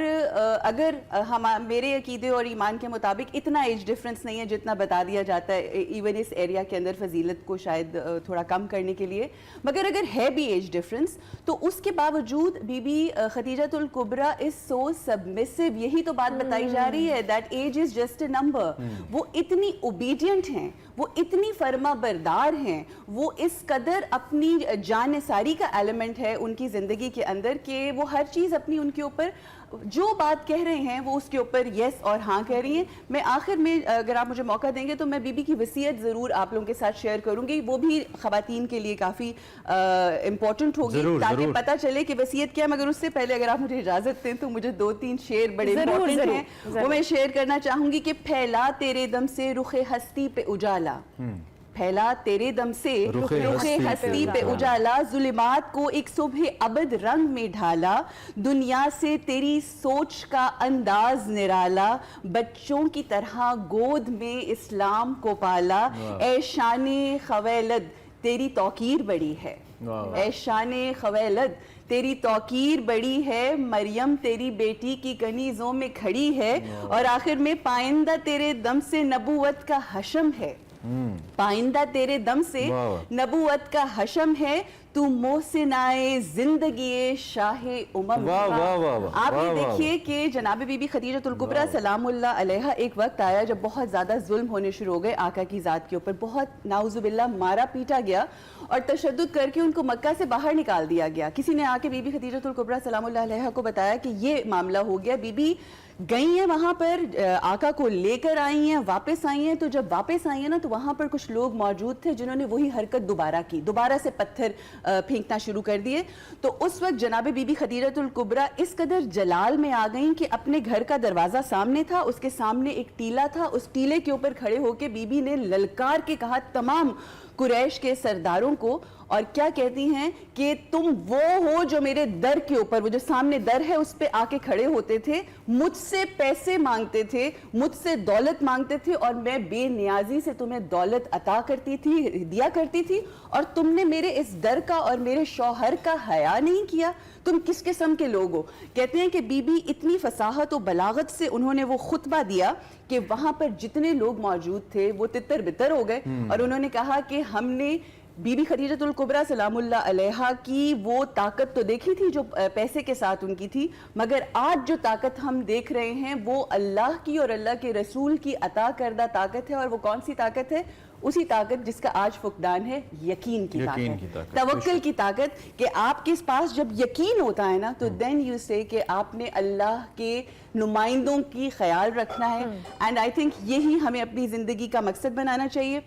اگر میرے عقیدے اور ایمان کے مطابق اتنا ایج ڈفرنس نہیں ہے جتنا بتا دیا جاتا ہے ایون اس ایریا کے اندر فضیلت کو شاید تھوڑا کم کرنے کے لیے, مگر اگر ہے بھی ایج ڈفرنس تو اس کے باوجود بی بی خدیجہ الکبریٰ از سو سبمسو. یہی تو بات بتائی جا رہی ہے that age is just a number. وہ اتنی اوبیڈینٹ ہیں, وہ اتنی فرما بردار ہیں, وہ اس قدر اپنی جان نثاری کا ایلیمنٹ ہے ان کی زندگی کے اندر کہ وہ ہر چیز اپنی ان کے اوپر جو بات کہہ رہے ہیں وہ اس کے اوپر یس اور ہاں کہہ رہی ہیں. میں آخر میں اگر آپ مجھے موقع دیں گے تو میں بی بی کی وصیت ضرور آپ لوگوں کے ساتھ شیئر کروں گی, وہ بھی خواتین کے لیے کافی امپورٹنٹ ہوگی تاکہ پتہ چلے کہ وصیت کیا ہے. مگر اس سے پہلے اگر آپ مجھے اجازت دیں تو مجھے 2-3 شعر بڑے امپورٹنٹ ہیں, وہ میں شیئر کرنا چاہوں گی کہ پھیلا تیرے دم سے رخ ہستی پہ اجالا, پھیلا تیرے دم سے رخ ہستی پہ اجالا, ظلمات کو ایک صبح ابد رنگ میں ڈھالا, دنیا سے تیری سوچ کا انداز نرالا, بچوں کی طرح گود میں اسلام کو پالا, اے شان خویلد تیری توقیر بڑی ہے, اے شان خویلد تیری توقیر بڑی ہے, مریم تیری بیٹی کی کنیزوں میں کھڑی ہے, اور آخر میں پائندہ تیرے دم سے نبوت کا حشم ہے, پائندہ تیرے دم سے نبوت کا حشم ہے, تو محسنائے زندگی شاہ امم. آپ یہ دیکھیے کہ جناب بی بی خدیجہ الکبریٰ سلام اللہ علیہا ایک وقت آیا جب بہت زیادہ ظلم ہونے شروع ہو گئے آقا کی ذات کے اوپر, بہت نعوذ باللہ مارا پیٹا گیا اور تشدد کر کے ان کو مکہ سے باہر نکال دیا گیا. کسی نے آ کے بی بی خدیجہ الکبریٰ سلام اللہ علیہا کو بتایا کہ یہ معاملہ ہو گیا. بی بی گئی ہیں وہاں پر, آقا کو لے کر آئی ہیں, واپس آئی ہیں, تو جب واپس آئی ہیں نا تو وہاں پر کچھ لوگ موجود تھے جنہوں نے وہی حرکت دوبارہ کی, دوبارہ سے پتھر پھینکنا شروع کر دیے. تو اس وقت جناب بی بی خدیجہ الکبریٰ اس قدر جلال میں آ گئیں کہ اپنے گھر کا دروازہ سامنے تھا, اس کے سامنے ایک ٹیلا تھا, اس ٹیلے کے اوپر کھڑے ہو کے بی بی نے للکار کے کہا تمام قریش کے سرداروں کو, اور کیا کہتی ہیں کہ تم وہ ہو جو میرے در کے اوپر, وہ جو سامنے در ہے اس پہ آ کے کھڑے ہوتے تھے, مجھ سے پیسے مانگتے تھے, مجھ سے دولت مانگتے تھے, اور میں بے نیازی سے تمہیں دولت عطا کرتی تھی, دیا کرتی تھی, اور تم نے میرے اس در کا اور میرے شوہر کا حیا نہیں کیا. تم کس قسم کے لوگ ہو؟ کہتے ہیں کہ بی بی اتنی فصاحت و بلاغت سے انہوں نے وہ خطبہ دیا کہ وہاں پر جتنے لوگ موجود تھے وہ تتر بتر ہو گئے, اور انہوں نے کہا کہ ہم نے بی بی خدیجہ الکبریٰ سلام اللہ علیہا کی وہ طاقت تو دیکھی تھی جو پیسے کے ساتھ ان کی تھی, مگر آج جو طاقت ہم دیکھ رہے ہیں وہ اللہ کی اور اللہ کے رسول کی عطا کردہ طاقت ہے. اور وہ کون سی طاقت ہے؟ اسی طاقت جس کا آج فقدان ہے, یقین کی طاقت, توکل کی طاقت, کہ آپ کے پاس جب یقین ہوتا ہے نا تو دین یو سے کہ آپ نے اللہ کے نمائندوں کی خیال رکھنا ہے. اینڈ آئی تھنک یہی ہمیں اپنی زندگی کا مقصد بنانا چاہیے.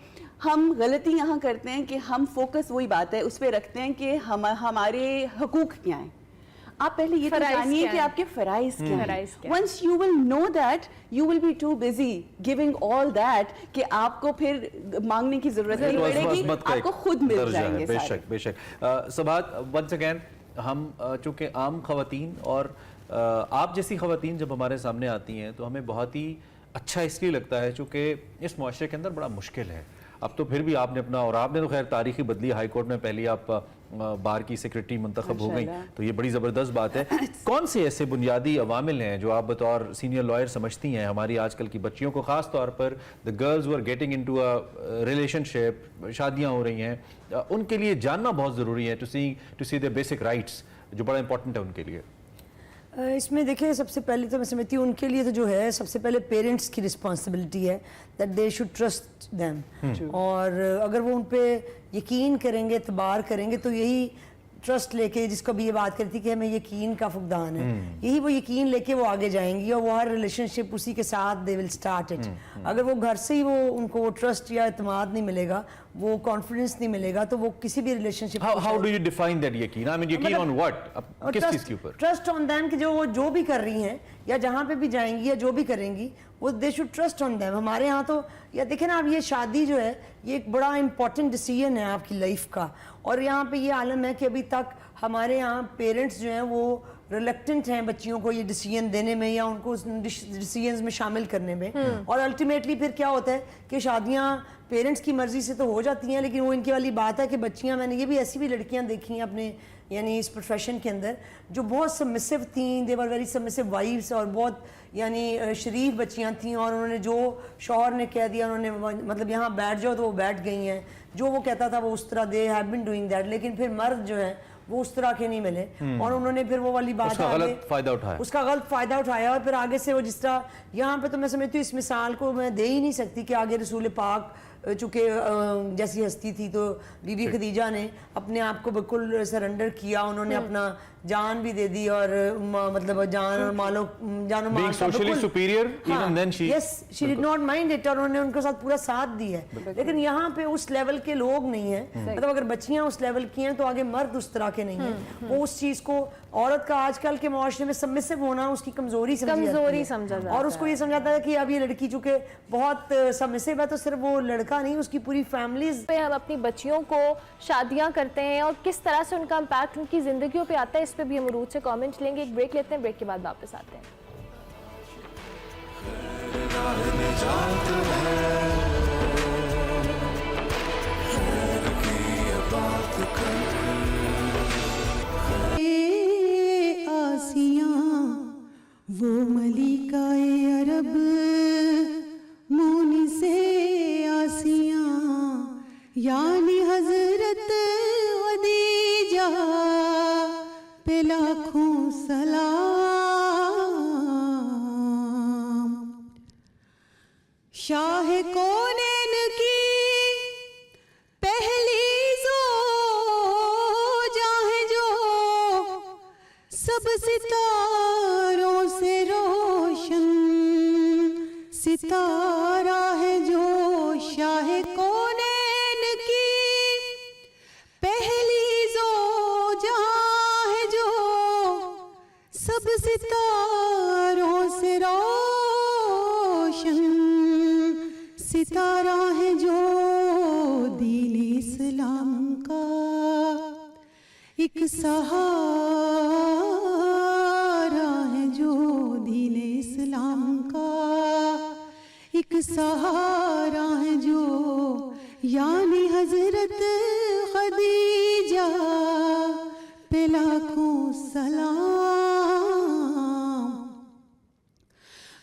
ہم غلطی یہاں کرتے ہیں کہ ہم فوکس وہی بات ہے اس پہ رکھتے ہیں کہ ہمارے حقوق کیا ہیں. آپ پہلے یہ تو جانیے کہ آپ کے فرائض کیا ہیں. once you will know that you will be too busy giving all that کہ آپ کو پھر مانگنے کی ضرورت نہیں پڑے گی, آپ کو خود مل جائیں گے. بے شک بے شک. سبات once again ہم چونکہ عام خواتین اور آپ جیسی خواتین جب ہمارے سامنے آتی ہیں تو ہمیں بہت ہی اچھا اس لیے لگتا ہے چونکہ اس معاشرے کے اندر بڑا مشکل ہے. اب تو پھر بھی آپ نے اپنا, اور آپ نے تو خیر تاریخی بدلی, ہائی کورٹ میں پہلی آپ بار کی سیکرٹری منتخب ہو گئی, تو یہ بڑی زبردست بات ہے. کون سے ایسے بنیادی عوامل ہیں جو آپ بطور سینئر لائر سمجھتی ہیں ہماری آج کل کی بچیوں کو, خاص طور پر the girls who are getting into a relationship, شادیاں ہو رہی ہیں, ان کے لیے جاننا بہت ضروری ہے to see their basic rights جو بڑا امپورٹنٹ ہے ان کے لیے؟ اس میں دیکھیں سب سے پہلے تو میں سمجھتی ہوں ان کے لیے تو جو ہے سب سے پہلے پیرنٹس کی رسپانسبلٹی ہے that they should trust them. اور اگر وہ ان پہ یقین کریں گے, اعتبار کریں گے, تو یہی ٹرسٹ لے کے, جس کو بھی یہ بات کرتی کہ ہمیں یقین کا فقدان ہے, یہی وہ یقین لے کے وہ آگے جائیں گی, اور وہ ہر ریلیشن شپ اسی کے ساتھ they will start it. اگر وہ گھر سے ہی وہ ان کو ٹرسٹ یا اعتماد نہیں ملے گا, وہ کانفیڈنس نہیں ملے گا, تو وہ کسی بھی relation ship how do you define that یقین؟ I mean یقین on what؟ کس چیز کے اوپر؟ ٹرسٹ آن دیم کہ وہ جو بھی کر رہی ہیں یا جہاں پہ بھی جائیں گی یا جو بھی کریں گی وہ they should trust on them. ہمارے ہاں تو یا دیکھیں نا, اب یہ شادی جو ہے یہ ایک بڑا امپورٹنٹ ڈیسیژن ہے آپ کی لائف کا, اور یہاں پہ یہ عالم ہے کہ ابھی تک ہمارے یہاں پیرنٹس جو ہیں وہ ریلیکٹنٹ ہیں بچیوں کو یہ ڈیسیژن دینے میں یا ان کو ڈیسیژنز میں شامل کرنے میں. اور الٹیمیٹلی پھر کیا ہوتا ہے کہ شادیاں پیرنٹس کی مرضی سے تو ہو جاتی ہیں, لیکن وہ ان کی والی بات ہے کہ بچیاں, میں نے یہ بھی ایسی بھی لڑکیاں دیکھی ہیں اپنے یعنی اس پروفیشن کے اندر جو بہت سبمسو تھیں, دے ور ویری سبمسو وائفس, اور بہت یعنی شریف بچیاں تھیں, اور انہوں نے جو شوہر نے کہہ دیا انہوں نے مطلب یہاں بیٹھ جاؤ تو وہ بیٹھ گئی ہیں, جو وہ کہتا تھا وہ اس طرح they have been doing that. لیکن پھر مرد جو ہے وہ اس طرح کے نہیں ملے, اور انہوں نے پھر وہ والی بات اس کا غلط فائدہ اٹھایا, اور پھر آگے سے وہ جس طرح یہاں پہ تو میں سمجھتی ہوں اس مثال کو میں دے ہی نہیں سکتی کہ آگے رسول پاک چونکہ جیسی ہستی تھی تو بی بی خدیجہ نے اپنے آپ کو بالکل سرنڈر کیا, انہوں نے اپنا جان بھی دے دی اور مطلب جان اور مالوں جان و مال socially superior even then yes she did not mind it, اور انہوں نے ان کے ساتھ پورا ساتھ دیا ہے. لیکن یہاں پہ اس لیول کے لوگ نہیں ہیں, مطلب اگر بچیاں اس لیول کی ہیں تو آگے مرد اس طرح کے نہیں ہیں. وہ اس چیز کو عورت کا آج کل کے معاشرے میں سبمسو ہونا اس کی کمزوری سمجھا جاتا ہے, اور اس کو یہ سمجھاتا ہے کہ اب یہ لڑکی چونکہ بہت سبمسو ہے تو صرف وہ لڑکا نہیں, اس کی پوری فیملیز پہ ہم اپنی بچیوں کو شادیاں کرتے ہیں اور کس طرح سے ان کا امپیکٹ ان کی زندگیوں پہ آتا ہے, اس پہ بھی ہم عروج سے کامنٹ لیں گے. ایک بریک لیتے ہیں, بریک کے بعد واپس آتے ہیں. آسیاں وہ ملکہ عرب مونی سے آسیاں یعنی حضرت خدیجہ پہ لاکھوں سلام. شاہ کونین کی پہلی زوجہ ہے جو سب ستاروں سے روشن ستارہ ہے جو. شاہ کونین کی پہلی زوجہ ہے جو سب ستاروں سے روشن ستارہ ہے جو. دین اسلام کا ایک سہارا ہے جو, دین اسلام کا ایک سہارا ہے جو, یعنی حضرت خدیجہ پہ لاکھوں سلام.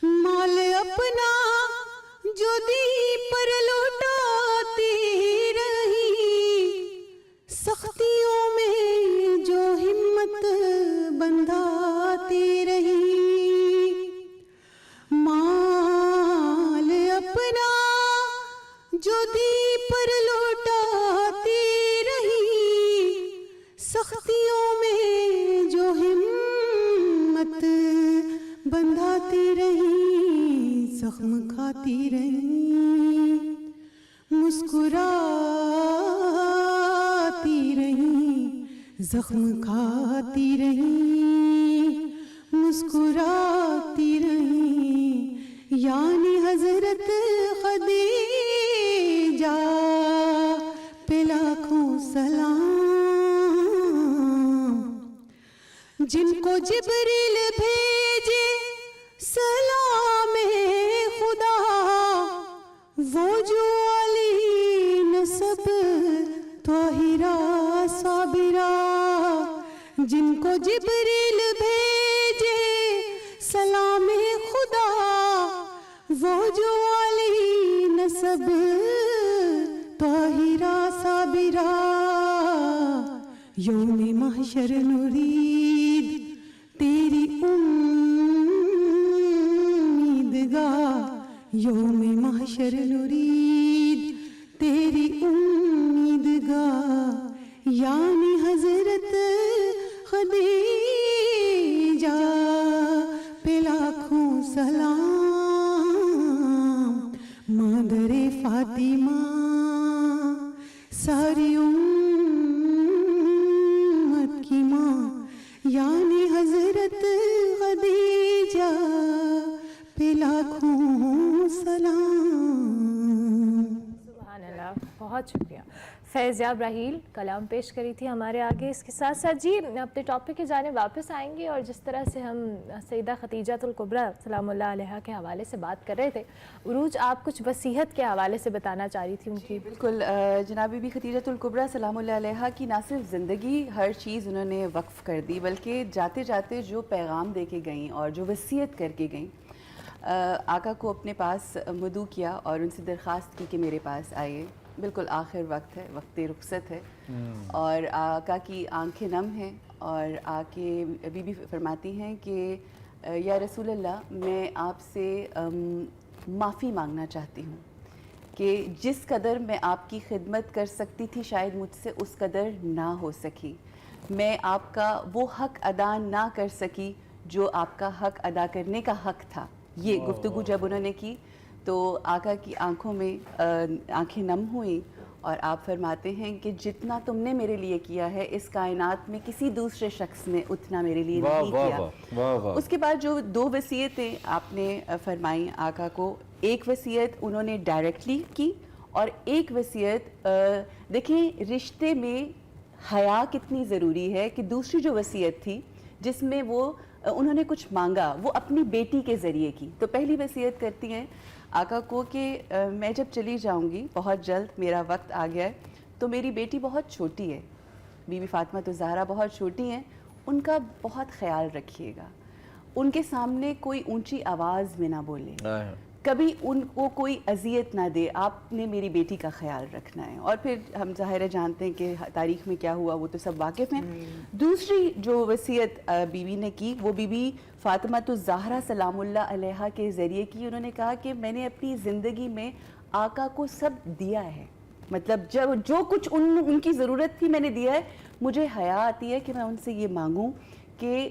مال اپنا جو دی پر لوٹاتی رہی, سختیوں میں جو ہمت بندھاتی رہی. مال اپنا جو دی پر لوٹاتی رہی, سختیوں میں جو ہمت بندھاتی رہی. زخم کھاتی رہی مسکراتی رہی, زخم کھاتی رہی مسکراتی رہی, یعنی حضرت خدیجہ پہ لاکھوں سلام. جن کو جبریل بھیجے سلام خدا, وہ جو علی نسب طاہرہ صابرہ. جن کو جبریل بھیجے سلام خدا, وہ جو علی نسب طاہرہ صابرہ. یوم محشر نرید تیری امیدگاہ, یوم محشر نرید تیری امیدگاہ, یعنی حضرت خدیجہ پہ لاکھوں سلام. مادر فاطمہ ساری امت کی ماں, یعنی حضرت خدیجہ پہ لاکھوں سلام. سبحان اللہ, بہت شکریہ. فیضیاب راحیل کلام پیش کری تھی ہمارے آگے. اس کے ساتھ ساتھ جی اپنے ٹاپک کی جانب واپس آئیں گے, اور جس طرح سے ہم سیدہ خدیجہ الکبریٰ سلام اللہ علیہا کے حوالے سے بات کر رہے تھے, عروج آپ کچھ وصیت کے حوالے سے بتانا چاہ رہی تھی ان کی. بالکل, جناب بی بی خدیجہ الکبریٰ سلام اللہ علیہا کی نہ صرف زندگی ہر چیز انہوں نے وقف کر دی, بلکہ جاتے جاتے جو پیغام دے کے گئیں اور جو وصیت کر کے گئیں, آقا کو اپنے پاس مدعو کیا اور ان سے درخواست کی کہ میرے پاس آئیے. بالکل آخر وقت ہے, وقت رخصت ہے, اور آقا کی آنکھیں نم ہیں, اور آ کے بی بی فرماتی ہیں کہ یا رسول اللہ, میں آپ سے معافی مانگنا چاہتی ہوں کہ جس قدر میں آپ کی خدمت کر سکتی تھی شاید مجھ سے اس قدر نہ ہو سکی، میں آپ کا وہ حق ادا نہ کر سکی جو آپ کا حق ادا کرنے کا حق تھا. یہ گفتگو جب انہوں نے کی تو آقا کی آنکھوں میں آنکھیں نم ہوئیں اور آپ فرماتے ہیں کہ جتنا تم نے میرے لیے کیا ہے اس کائنات میں کسی دوسرے شخص نے اتنا میرے لیے نہیں کیا. اس کے بعد جو 2 وصیتیں آپ نے فرمائیں آقا کو، ایک وصیت انہوں نے ڈائریکٹلی کی اور ایک وصیت دیکھیں رشتے میں حیا کتنی ضروری ہے کہ دوسری جو وصیت تھی جس میں وہ انہوں نے کچھ مانگا وہ اپنی بیٹی کے ذریعے کی. تو پہلی وصیت کرتی ہیں آقا کو کہ میں جب چلی جاؤں گی بہت جلد، میرا وقت آ گیا ہے، تو میری بیٹی بہت چھوٹی ہے، بی بی فاطمہ الزہرا بہت چھوٹی ہیں، ان کا بہت خیال رکھیے گا، ان کے سامنے کوئی اونچی آواز میں نہ بولے، کبھی ان کو کوئی اذیت نہ دے، آپ نے میری بیٹی کا خیال رکھنا ہے. اور پھر ہم ظاہر ہے جانتے ہیں کہ تاریخ میں کیا ہوا وہ تو سب واقف ہیں. دوسری جو وصیت بیوی نے کی وہ بی بی فاطمہ الزہرا سلام اللہ علیہا کے ذریعے کی. انہوں نے کہا کہ میں نے اپنی زندگی میں آقا کو سب دیا ہے، مطلب جو کچھ ان کی ضرورت تھی میں نے دیا ہے. مجھے حیا آتی ہے کہ میں ان سے یہ مانگوں کہ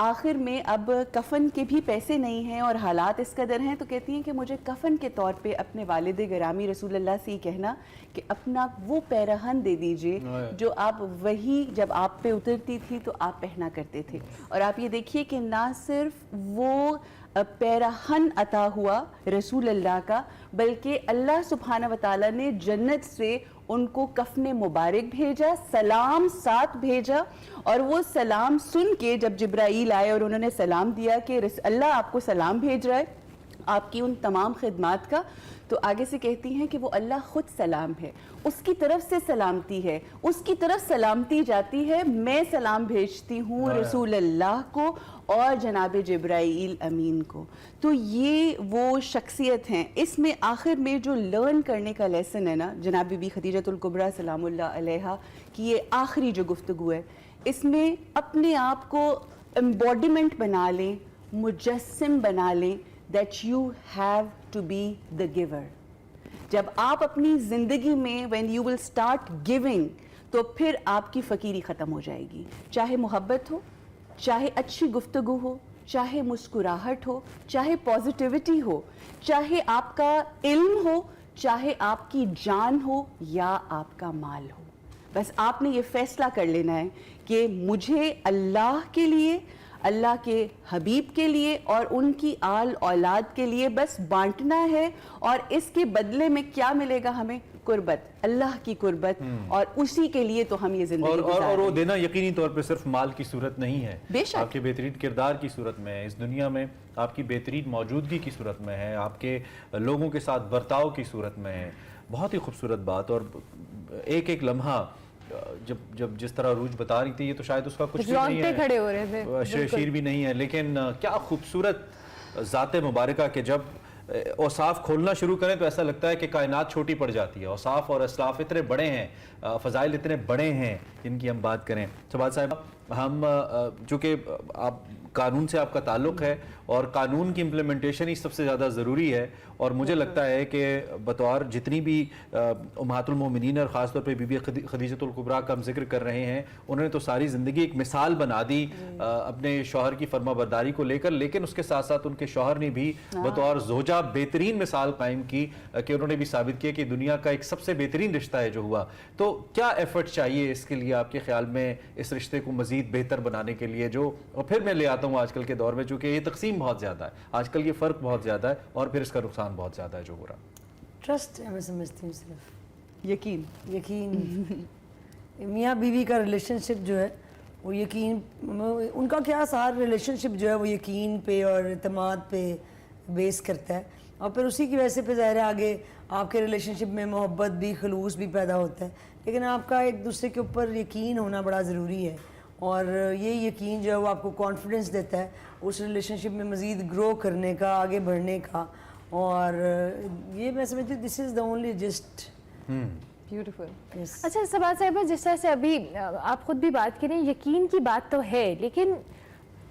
آخر میں اب کفن کے بھی پیسے نہیں ہیں اور حالات اس قدر ہیں، تو کہتی ہیں کہ مجھے کفن کے طور پہ اپنے والد گرامی رسول اللہ سے یہ کہنا کہ اپنا وہ پیرہن دے دیجئے جو آپ وہی جب آپ پہ اترتی تھی تو آپ پہنا کرتے تھے. اور آپ یہ دیکھیے کہ نہ صرف وہ پیرہن عطا ہوا رسول اللہ کا، بلکہ اللہ سبحانہ وتعالی نے جنت سے ان کو کفن مبارک بھیجا، سلام ساتھ بھیجا. اور وہ سلام سن کے جب جبرائیل آئے اور انہوں نے سلام دیا کہ اللہ آپ کو سلام بھیج رہا ہے آپ کی ان تمام خدمات کا، تو آگے سے کہتی ہیں کہ وہ اللہ خود سلام ہے، اس کی طرف سے سلامتی ہے، اس کی طرف سلامتی جاتی ہے، میں سلام بھیجتی ہوں رسول اللہ کو اور جناب جبرائیل امین کو. تو یہ وہ شخصیت ہیں. اس میں آخر میں جو لرن کرنے کا لیسن ہے نا جناب بی بی خدیجہ الکبریٰ سلام اللہ علیہا کی یہ آخری جو گفتگو ہے، اس میں اپنے آپ کو امبوڈیمنٹ بنا لیں، مجسم بنا لیں that you have to be the giver. جب آپ اپنی زندگی میں when you will start giving تو پھر آپ کی فقیری ختم ہو جائے گی. چاہے محبت ہو، چاہے اچھی گفتگو ہو، چاہے مسکراہٹ ہو، چاہے پازیٹیوٹی ہو، چاہے آپ کا علم ہو، چاہے آپ کی جان ہو یا آپ کا مال ہو. بس آپ نے یہ فیصلہ کر لینا ہے کہ مجھے اللہ کے لیے، اللہ کے حبیب کے لیے اور ان کی آل اولاد کے لیے بس بانٹنا ہے. اور اس کے بدلے میں کیا ملے گا ہمیں؟ قربت، اللہ کی قربت، اور اسی کے لیے تو ہم یہ زندگی گزار رہے ہیں. اور وہ دینا یقینی طور پہ صرف مال کی صورت نہیں ہے، بے شک آپ کے بہترین کردار کی صورت میں ہے، اس دنیا میں آپ کی بہترین موجودگی کی صورت میں ہے، آپ کے لوگوں کے ساتھ برتاؤ کی صورت میں ہے. بہت ہی خوبصورت بات. اور ایک ایک لمحہ جب جس طرح عروج بتا رہی تھی یہ تو شاید اس کا کچھ بھی نہیں ہے، کھڑے ہو رہے تھے، شیر بھی نہیں ہے، لیکن کیا خوبصورت ذات مبارکہ کہ جب اوصاف کھولنا شروع کریں تو ایسا لگتا ہے کہ کائنات چھوٹی پڑ جاتی ہے. اوصاف اور اسلاف اتنے بڑے ہیں، فضائل اتنے بڑے ہیں جن کی ہم بات کریں. شہباز صاحب، ہم چونکہ آپ قانون سے آپ کا تعلق ہے اور قانون کی امپلیمنٹیشن ہی سب سے زیادہ ضروری ہے، اور مجھے لگتا ہے کہ بطور جتنی بھی امہات المومنین اور خاص طور پہ بی بی خدیجہ الکبریٰ کا ہم ذکر کر رہے ہیں، انہوں نے تو ساری زندگی ایک مثال بنا دی اپنے شوہر کی فرما برداری کو لے کر، لیکن اس کے ساتھ ساتھ ان کے شوہر نے بھی بطور زوجہ بہترین مثال قائم کی کہ انہوں نے بھی ثابت کیا کہ دنیا کا ایک سب سے بہترین رشتہ ہے جو ہوا. تو کیا ایفرٹ چاہیے اس کے لیے آپ کے خیال میں اس رشتے کو مزید بہتر بنانے کے لیے؟ جو اور پھر میں لے آتا ہوں آج کل کے دور میں، چونکہ یہ تقسیم بہت زیادہ ہے آج کل، یہ فرق بہت زیادہ ہے اور پھر اس کا نقصان بہت زیادہ ہے جو ہو رہا. ٹرسٹ ہے، میں سمجھتی ہوں صرف یقین. میاں بیوی کا ریلیشن شپ جو ہے وہ یقین، ان کا کیا سارا ریلیشن شپ جو ہے وہ یقین پہ اور اعتماد پہ بیس کرتا ہے، اور پھر اسی کی وجہ سے پھر ظاہر ہے آگے آپ کے ریلیشن شپ میں محبت بھی، خلوص بھی پیدا ہوتا ہے. لیکن آپ کا ایک دوسرے کے اوپر یقین ہونا بڑا ضروری ہے، اور یہ یقین جو ہے وہ آپ کو کانفیڈنس دیتا ہے اس ریلیشن شپ میں مزید گرو کرنے کا، آگے بڑھنے کا. اور یہ میں سمجھتی ہوں دس از دا اونلی جسٹ. بیوٹیفل. اچھا شہباز صاحبہ، جس طرح سے ابھی آپ خود بھی بات کریں، یقین کی بات تو ہے، لیکن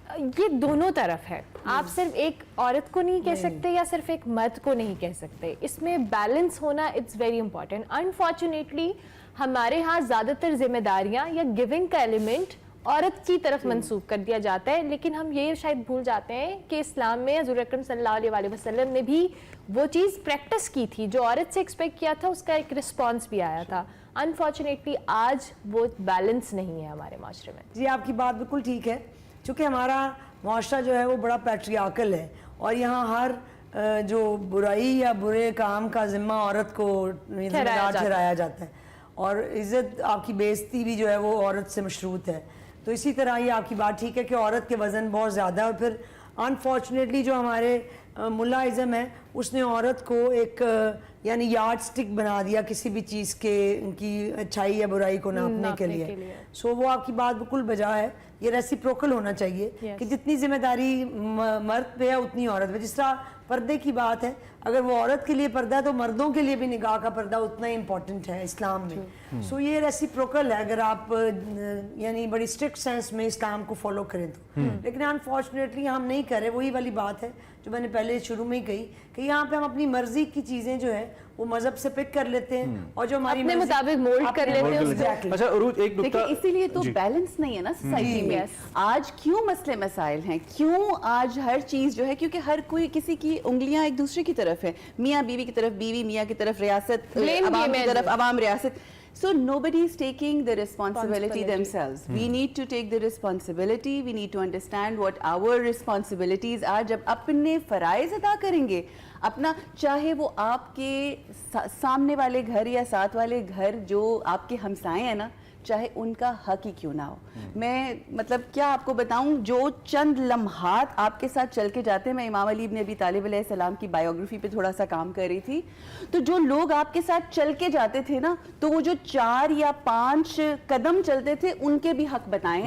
یہ دونوں طرف ہے, آپ صرف ایک عورت کو نہیں کہہ سکتے یا صرف ایک مرد کو نہیں کہہ سکتے, اس میں بیلنس ہونا اٹس ویری امپورٹنٹ. انفارچونیٹلی ہمارے ہاں زیادہ تر ذمہ داریاں یا گیونگ کا ایلیمنٹ عورت کی طرف منسوخ کر دیا جاتا ہے, لیکن ہم یہ شاید بھول جاتے ہیں کہ اسلام میں حضور اکرم صلی اللہ علیہ وآلہ وسلم نے بھی وہ چیز پریکٹس کی تھی جو عورت سے ایکسپیکٹ کیا تھا, اس کا ایک رسپانس بھی آیا تھا. انفارچونیٹلی آج وہ بیلنس نہیں ہے ہمارے معاشرے میں. جی آپ کی بات بالکل ٹھیک ہے, چونکہ ہمارا معاشرہ جو ہے وہ بڑا پیٹریارکل ہے, اور یہاں ہر جو برائی یا برے کام کا ذمہ عورت کو ذمہ دار ٹھہرایا جاتا ہے, اور عزت آپ کی بے عزتی بھی جو ہے وہ عورت سے مشروط ہے. تو اسی طرح یہ آپ کی بات ٹھیک ہے کہ عورت کے وزن بہت زیادہ ہے, اور پھر انفارچونیٹلی جو ہمارے ملا ازم ہے اس نے عورت کو ایک یعنی یارڈ سٹک بنا دیا کسی بھی چیز کے ان کی اچھائی یا برائی کو ناپنے کے لیے. سو وہ آپ کی بات بالکل بجا ہے, یہ ریسیپروکل ہونا چاہیے کہ جتنی ذمہ داری مرد پہ ہے اتنی عورت پہ. جس طرح پردے کی بات ہے, اگر وہ عورت کے لیے پردہ ہے تو مردوں کے لیے بھی نکاح کا پردہ اتنا ہی امپورٹنٹ ہے اسلام میں. سو یہ ریسیپروکل ہے اگر آپ یعنی بڑی اسٹرکٹ سینس میں اسلام کو فالو کریں تو. لیکن انفارچونیٹلی ہم نہیں کر رہے. وہی والی بات ہے جو میں نے پہلے شروع میں ہی کہی کہ یہاں پہ ہم اپنی مرضی کی چیزیں جو ہے وہ مذہب سے پک کر لیتے ہیں اور جو ہماری اپنے مطابق مولڈ کر لیتے ہیں. اچھا عروج ایک نکتہ, اسی لیے تو بیلنس نہیں ہے نا سوسائٹی میں. آج کیوں مسئلے مسائل ہیں, کیوں آج ہر چیز جو ہے, کیونکہ ہر کوئی کسی کی انگلیاں ایک دوسرے کی طرف ہے, میاں بیوی کی طرف بیوی میاں کی طرف, ریاست عوام کی طرف عوام ریاست. So nobody is taking the responsibility themselves. We need to take the responsibility. We need to understand what our responsibilities are. جب اپنے فرائض ادا کریں گے اپنا, چاہے وہ آپ کے سامنے والے گھر یا ساتھ والے گھر جو آپ کے ہمسائے ہیں نا, چاہے ان کا حق ہی کیوں نہ ہو. میں مطلب کیا آپ کو بتاؤں, جو چند لمحات آپ کے ساتھ چل کے جاتے ہیں, میں امام علی ابن ابی طالب علیہ السلام کی بایوگرافی پہ تھوڑا سا کام کر رہی تھی, تو جو لوگ آپ کے ساتھ چل کے جاتے تھے نا, تو وہ جو 4 یا 5 قدم چلتے تھے ان کے بھی حق بتائیں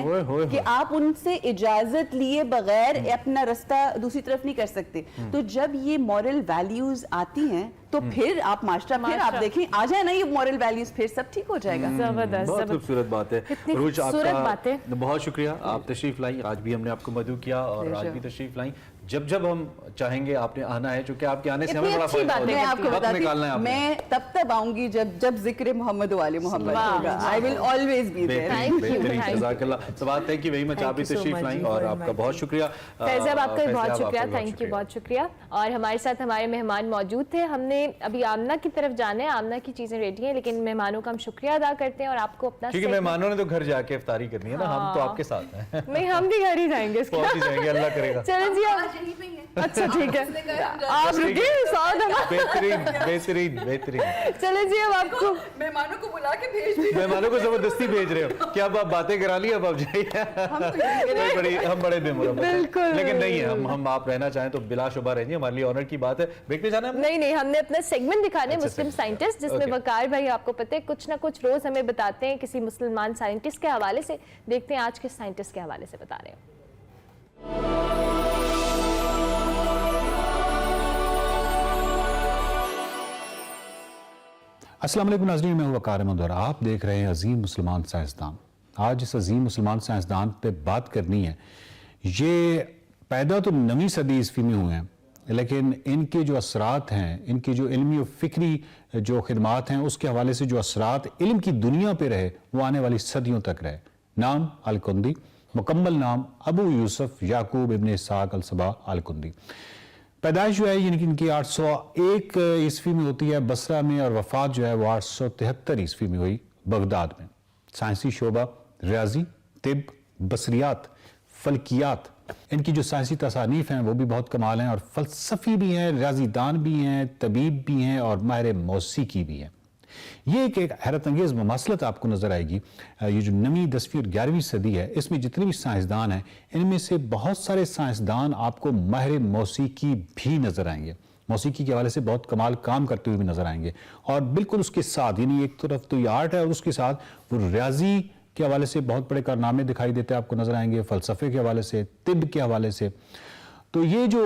کہ آپ ان سے اجازت لیے بغیر اپنا رستہ دوسری طرف نہیں کر سکتے. تو جب یہ مورل ویلیوز آتی ہیں تو پھر آپ معاشرہ, پھر آپ دیکھیں آ جائے نا یہ مورل ویلیوز, پھر سب ٹھیک ہو جائے گا. بہت خوبصورت بات ہے. عروج آپ کا بہت شکریہ, آپ تشریف لائیں. آج بھی ہم نے آپ کو مدعو کیا اور آج بھی تشریف لائیں. جب ہم چاہیں گے آپ نے آنا ہے, چونکہ آپ کے آنے سے ہمیں بڑا فائدہ ہوتا ہے. میں آپ کو بتاتی ہوں, میں تب آؤں گی جب ذکر محمد و آل محمد ہوگا. I will always be there. بہترین, جزاک اللہ. تو بات ہے کہ وہی میں آپ بھی تشریف لائیں, اور آپ کا بہت شکریہ. فیض آپ کا بہت شکریہ, تھینک یو, بہت شکریہ. اور ہمارے ساتھ ہمارے مہمان موجود تھے. ہم نے ابھی آمنہ کی طرف جانا ہے, آمنہ کی چیزیں ریڈی ہیں, لیکن مہمانوں کا ہم شکریہ ادا کرتے ہیں اور آپ کو اپنا, کیونکہ مہمانوں نے تو گھر جا کے افطاری کرنی ہے نا, ہم تو آپ کے ساتھ ہیں. نہیں, ہم بھی گھر ہی جائیں گے, پہنچ ہی جائیں گے, اللہ کرے گا. چلیں جی اچھا ٹھیک ہے, آپ رکیے ساتھ. بہترین بہترین بہترین. چلیں جی اب آپ کو مہمانوں کو بلا کے بھیج دیں, مہمانوں کو زبردستی بھیج رہے ہو کہ اب آپ باتیں کرا لی, اب آپ جائیے. ہم بڑے بے مربت ہیں, لیکن نہیں ہے, ہم آپ رہنا چاہیں تو بلا شبہ رہیں, ہمارے لیے آنر کی بات ہے. بریک پہ جانا ہے؟ نہیں, ہم نے اپنا سیگمنٹ دکھانے مسلم سائنٹسٹ, جس میں وقار بھائی آپ کو پتہ ہے کچھ نہ کچھ روز ہمیں بتاتے ہیں کسی مسلمان سائنٹسٹ کے حوالے سے. دیکھتے ہیں آج کس سائنٹسٹ کے حوالے سے بتا رہے ہیں. السلام علیکم ناظرین, میں ہوں وقار احمد اور آپ دیکھ رہے ہیں عظیم مسلمان سائنسدان. آج اس عظیم مسلمان سائنسدان پہ بات کرنی ہے. یہ پیدا تو 9ویں صدی عیسوی میں ہوئے ہیں, لیکن ان کے جو اثرات ہیں, ان کی جو علمی و فکری جو خدمات ہیں, اس کے حوالے سے جو اثرات علم کی دنیا پہ رہے وہ آنے والی صدیوں تک رہے. نام الکندی, مکمل نام ابو یوسف یعقوب ابن اسحاق الصباح الکندی. پیدائش جو ہے یعنی کہ ان کی 801 عیسوی میں ہوتی ہے بصرہ میں, اور وفات جو ہے وہ 873 عیسوی میں ہوئی بغداد میں. سائنسی شعبہ ریاضی, طب, بصریات, فلکیات, ان کی جو سائنسی تصانیف ہیں وہ بھی بہت کمال ہیں, اور فلسفی بھی ہیں, ریاضی دان بھی ہیں, طبیب بھی ہیں, اور ماہر موسیقی بھی ہیں. یہ ایک حیرت انگیز مماثلت آپ کو نظر آئے گی. یہ جو 9ویں 10ویں اور 11ویں صدی ہے, اس میں جتنے بھی سائنسدان ہیں ان میں سے بہت سارے سائنسدان آپ کو ماہر موسیقی بھی نظر آئیں گے. موسیقی کے حوالے سے بہت کمال کام کرتے ہوئے بھی نظر آئیں گے. اور بالکل اس کے ساتھ یعنی ایک طرف تو یہ آرٹ ہے, اور اس کے ساتھ وہ ریاضی کے حوالے سے بہت بڑے کارنامے دکھائی دیتے آپ کو نظر آئیں گے, فلسفے کے حوالے سے, طب کے حوالے سے. تو یہ جو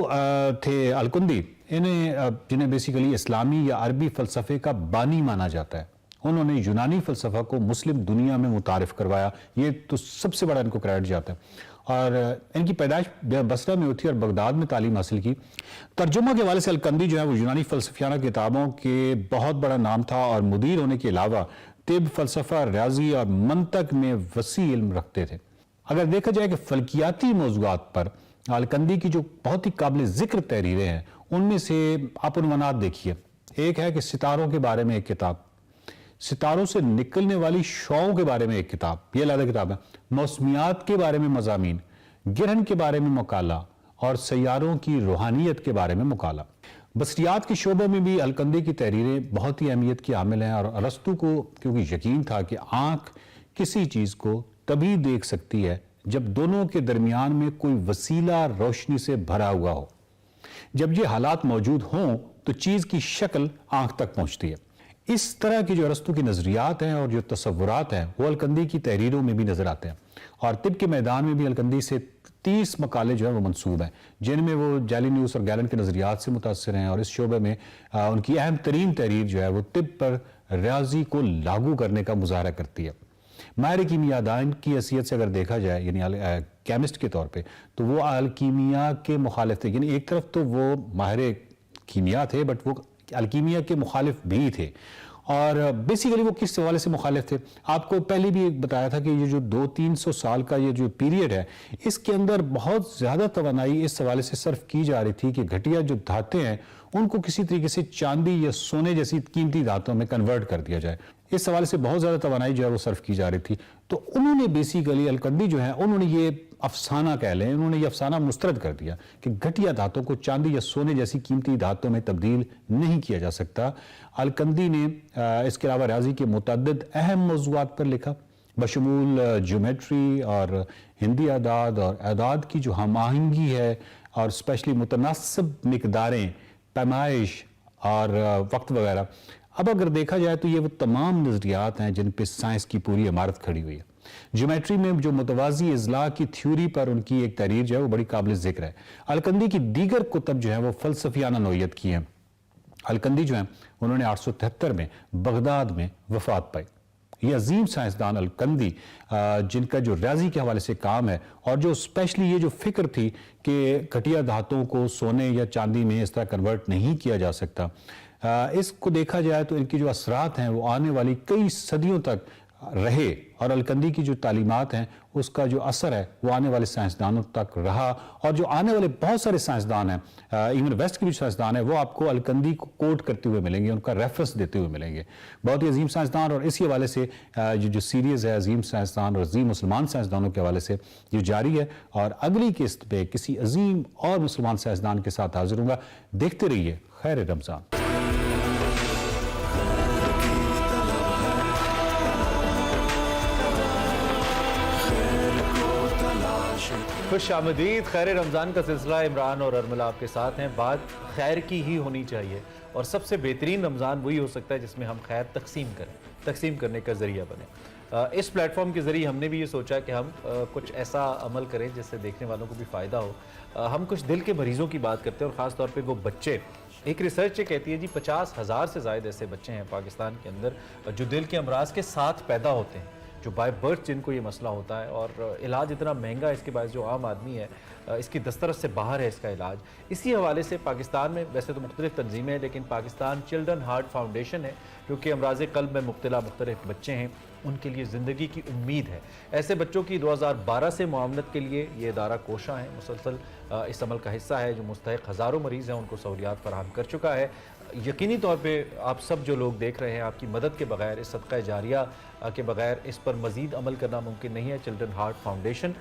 تھے الکندی, جنہیں بیسیکلی اسلامی یا عربی فلسفے کا بانی مانا جاتا ہے, انہوں نے یونانی فلسفہ کو مسلم دنیا میں متعارف کروایا. یہ تو سب سے بڑا ان کو کریڈٹ جاتا ہے. اور ان کی پیدائش بصرہ میں ہوئی تھی اور بغداد میں تعلیم حاصل کی. ترجمہ کے حوالے سے الکندی جو ہے وہ یونانی فلسفیانہ کتابوں کے بہت بڑا نام تھا اور مدیر ہونے کے علاوہ طب، فلسفہ، ریاضی اور منطق میں وسیع علم رکھتے تھے. اگر دیکھا جائے کہ فلکیاتی موضوعات پر الکندی کی جو بہت ہی قابل ذکر تحریریں ہیں ان میں سے آپ عنوانات دیکھیے. ایک ہے کہ ستاروں کے بارے میں ایک کتاب، ستاروں سے نکلنے والی شعاؤں کے بارے میں ایک کتاب، یہ علیحدہ کتاب ہے. موسمیات کے بارے میں مضامین، گرہن کے بارے میں مقالہ اور سیاروں کی روحانیت کے بارے میں مقالہ. بصریات کے شعبے میں بھی الکندی کی تحریریں بہت ہی اہمیت کی حامل ہیں. اور ارسطو کو کیونکہ یقین تھا کہ آنکھ کسی چیز کو تبھی دیکھ سکتی ہے جب دونوں کے درمیان میں کوئی وسیلہ روشنی سے بھرا ہوا ہو. جب یہ حالات موجود ہوں تو چیز کی شکل آنکھ تک پہنچتی ہے. اس طرح کی جو ارسطو کی نظریات ہیں اور جو تصورات ہیں وہ الکندی کی تحریروں میں بھی نظر آتے ہیں. اور طب کے میدان میں بھی الکندی سے 30 مقالے جو ہیں وہ منسوب ہیں جن میں وہ جیلینیوس اور گیلن کے نظریات سے متاثر ہیں. اور اس شعبے میں ان کی اہم ترین تحریر جو ہے وہ طب پر ریاضی کو لاگو کرنے کا مظاہرہ کرتی ہے. ماہر کیمیا دان کی حیثیت سے اگر دیکھا جائے یعنی کیمسٹ کے طور پہ تو وہ الکیمیا کے مخالف تھے. یعنی ایک طرف تو وہ ماہر کیمیا تھے بٹ وہ الکیمیا کے مخالف بھی تھے. اور بیسیکلی وہ کس حوالے سے مخالف تھے؟ آپ کو پہلے بھی بتایا تھا کہ یہ جو 200-300 سال کا یہ جو پیریڈ ہے اس کے اندر بہت زیادہ توانائی اس حوالے سے صرف کی جا رہی تھی کہ گھٹیا جو دھاتیں ہیں ان کو کسی طریقے سے چاندی یا سونے جیسی قیمتی دھاتوں میں کنورٹ کر دیا جائے. اس حوالے سے بہت زیادہ توانائی جو ہے وہ صرف کی جا رہی تھی. تو انہوں نے بیسیکلی الکندی جو ہے انہوں نے یہ افسانہ کہہ لیں، انہوں نے یہ افسانہ مسترد کر دیا کہ گھٹیا دھاتوں کو چاندی یا سونے جیسی قیمتی دھاتوں میں تبدیل نہیں کیا جا سکتا. الکندی نے اس کے علاوہ ریاضی کے متعدد اہم موضوعات پر لکھا بشمول جیومیٹری اور ہندی اعداد اور اعداد کی جو ہم آہنگی ہے اور اسپیشلی متناسب مقداریں، پیمائش اور وقت وغیرہ. اب اگر دیکھا جائے تو یہ وہ تمام نظریات ہیں جن پہ سائنس کی پوری عمارت کھڑی ہوئی ہے. جیومیٹری میں جو متوازی اضلاع کی تھیوری پر ان کی ایک تحریر جو ہے وہ بڑی قابل ذکر ہے. الکندی کی دیگر کتب جو ہیں وہ فلسفیانہ نوعیت کی ہیں. الکندی جو ہیں انہوں نے 873 میں بغداد میں وفات پائی. یہ عظیم سائنسدان الکندی جن کا جو ریاضی کے حوالے سے کام ہے اور جو اسپیشلی یہ جو فکر تھی کہ گھٹیا دھاتوں کو سونے یا چاندی میں اس طرح کنورٹ نہیں کیا جا سکتا، اس کو دیکھا جائے تو ان کی جو اثرات ہیں وہ آنے والی کئی صدیوں تک رہے. اور الکندی کی جو تعلیمات ہیں اس کا جو اثر ہے وہ آنے والے سائنسدانوں تک رہا. اور جو آنے والے بہت سارے سائنسدان ہیں، ایون ویسٹ کے بھی سائنسدان ہیں، وہ آپ کو الکندی کو کوٹ کرتے ہوئے ملیں گے، ان کا ریفرنس دیتے ہوئے ملیں گے. بہت ہی عظیم سائنسدان. اور اسی حوالے سے جو سیریز ہے عظیم سائنسدان اور عظیم مسلمان سائنسدانوں کے حوالے سے یہ جاری ہے. اور اگلی قسط پہ کسی عظیم اور مسلمان سائنسدان کے ساتھ حاضر ہوں گا. دیکھتے رہیے خیر رمضان. خوش آمدید. خیر رمضان کا سلسلہ عمران اور ارملہ آپ کے ساتھ ہیں. بات خیر کی ہی ہونی چاہیے اور سب سے بہترین رمضان وہی ہو سکتا ہے جس میں ہم خیر تقسیم کرنے کا ذریعہ بنے. اس پلیٹ فارم کے ذریعے ہم نے بھی یہ سوچا کہ ہم کچھ ایسا عمل کریں جس سے دیکھنے والوں کو بھی فائدہ ہو. ہم کچھ دل کے مریضوں کی بات کرتے ہیں اور خاص طور پہ وہ بچے. ایک ریسرچ کہتی ہے 50,000 سے زائد ایسے بچے ہیں پاکستان کے اندر جو دل کے امراض کے ساتھ پیدا ہوتے ہیں، جو بائی برتھ جن کو یہ مسئلہ ہوتا ہے. اور علاج اتنا مہنگا ہے اس کے باعث جو عام آدمی ہے اس کی دسترس سے باہر ہے اس کا علاج. اسی حوالے سے پاکستان میں ویسے تو مختلف تنظیمیں ہیں لیکن پاکستان چلڈرن ہارٹ فاؤنڈیشن ہے جو کہ امراض قلب میں مبتلا مختلف بچے ہیں، ان کے لیے زندگی کی امید ہے. ایسے بچوں کی 2012 سے معاونت کے لیے یہ ادارہ کوشاں ہے، مسلسل اس عمل کا حصہ ہے. جو مستحق ہزاروں مریض ہیں ان کو سہولیات فراہم کر چکا ہے. یقینی طور پہ آپ سب جو لوگ دیکھ رہے ہیں آپ کی مدد کے بغیر، اس صدقہ جاریہ کے بغیر اس پر مزید عمل کرنا ممکن نہیں ہے. چلڈرن ہارٹ فاؤنڈیشن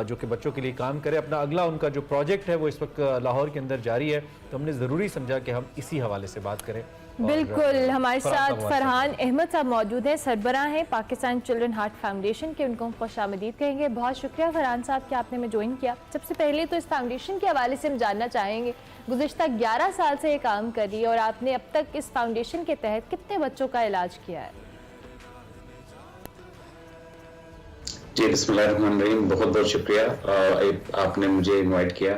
جو کہ بچوں کے لیے کام کرے، اپنا اگلا ان کا جو پروجیکٹ ہے وہ اس وقت لاہور کے اندر جاری ہے، تو ہم نے ضروری سمجھا کہ ہم اسی حوالے سے بات کریں. بالکل. ہمارے ساتھ فرحان احمد صاحب موجود ہیں، سربراہ ہیں پاکستان چلڈرن ہارٹ فاؤنڈیشن کے. ان کو ہم خوش آمدید کہیں گے. بہت شکریہ فرحان صاحب کہ آپ نے ہمیں جوائن کیا. سب سے پہلے تو اس فاؤنڈیشن کے حوالے سے ہم جاننا چاہیں گے، گزشتہ 11 سال سے یہ کام کر رہی ہے اور آپ نے اب تک اس فاؤنڈیشن کے تحت کتنے بچوں کا علاج کیا ہے؟ جی بسم اللہ الرحمن الرحیم. بہت بہت شکریہ آپ نے مجھے انوائٹ کیا.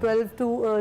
12 to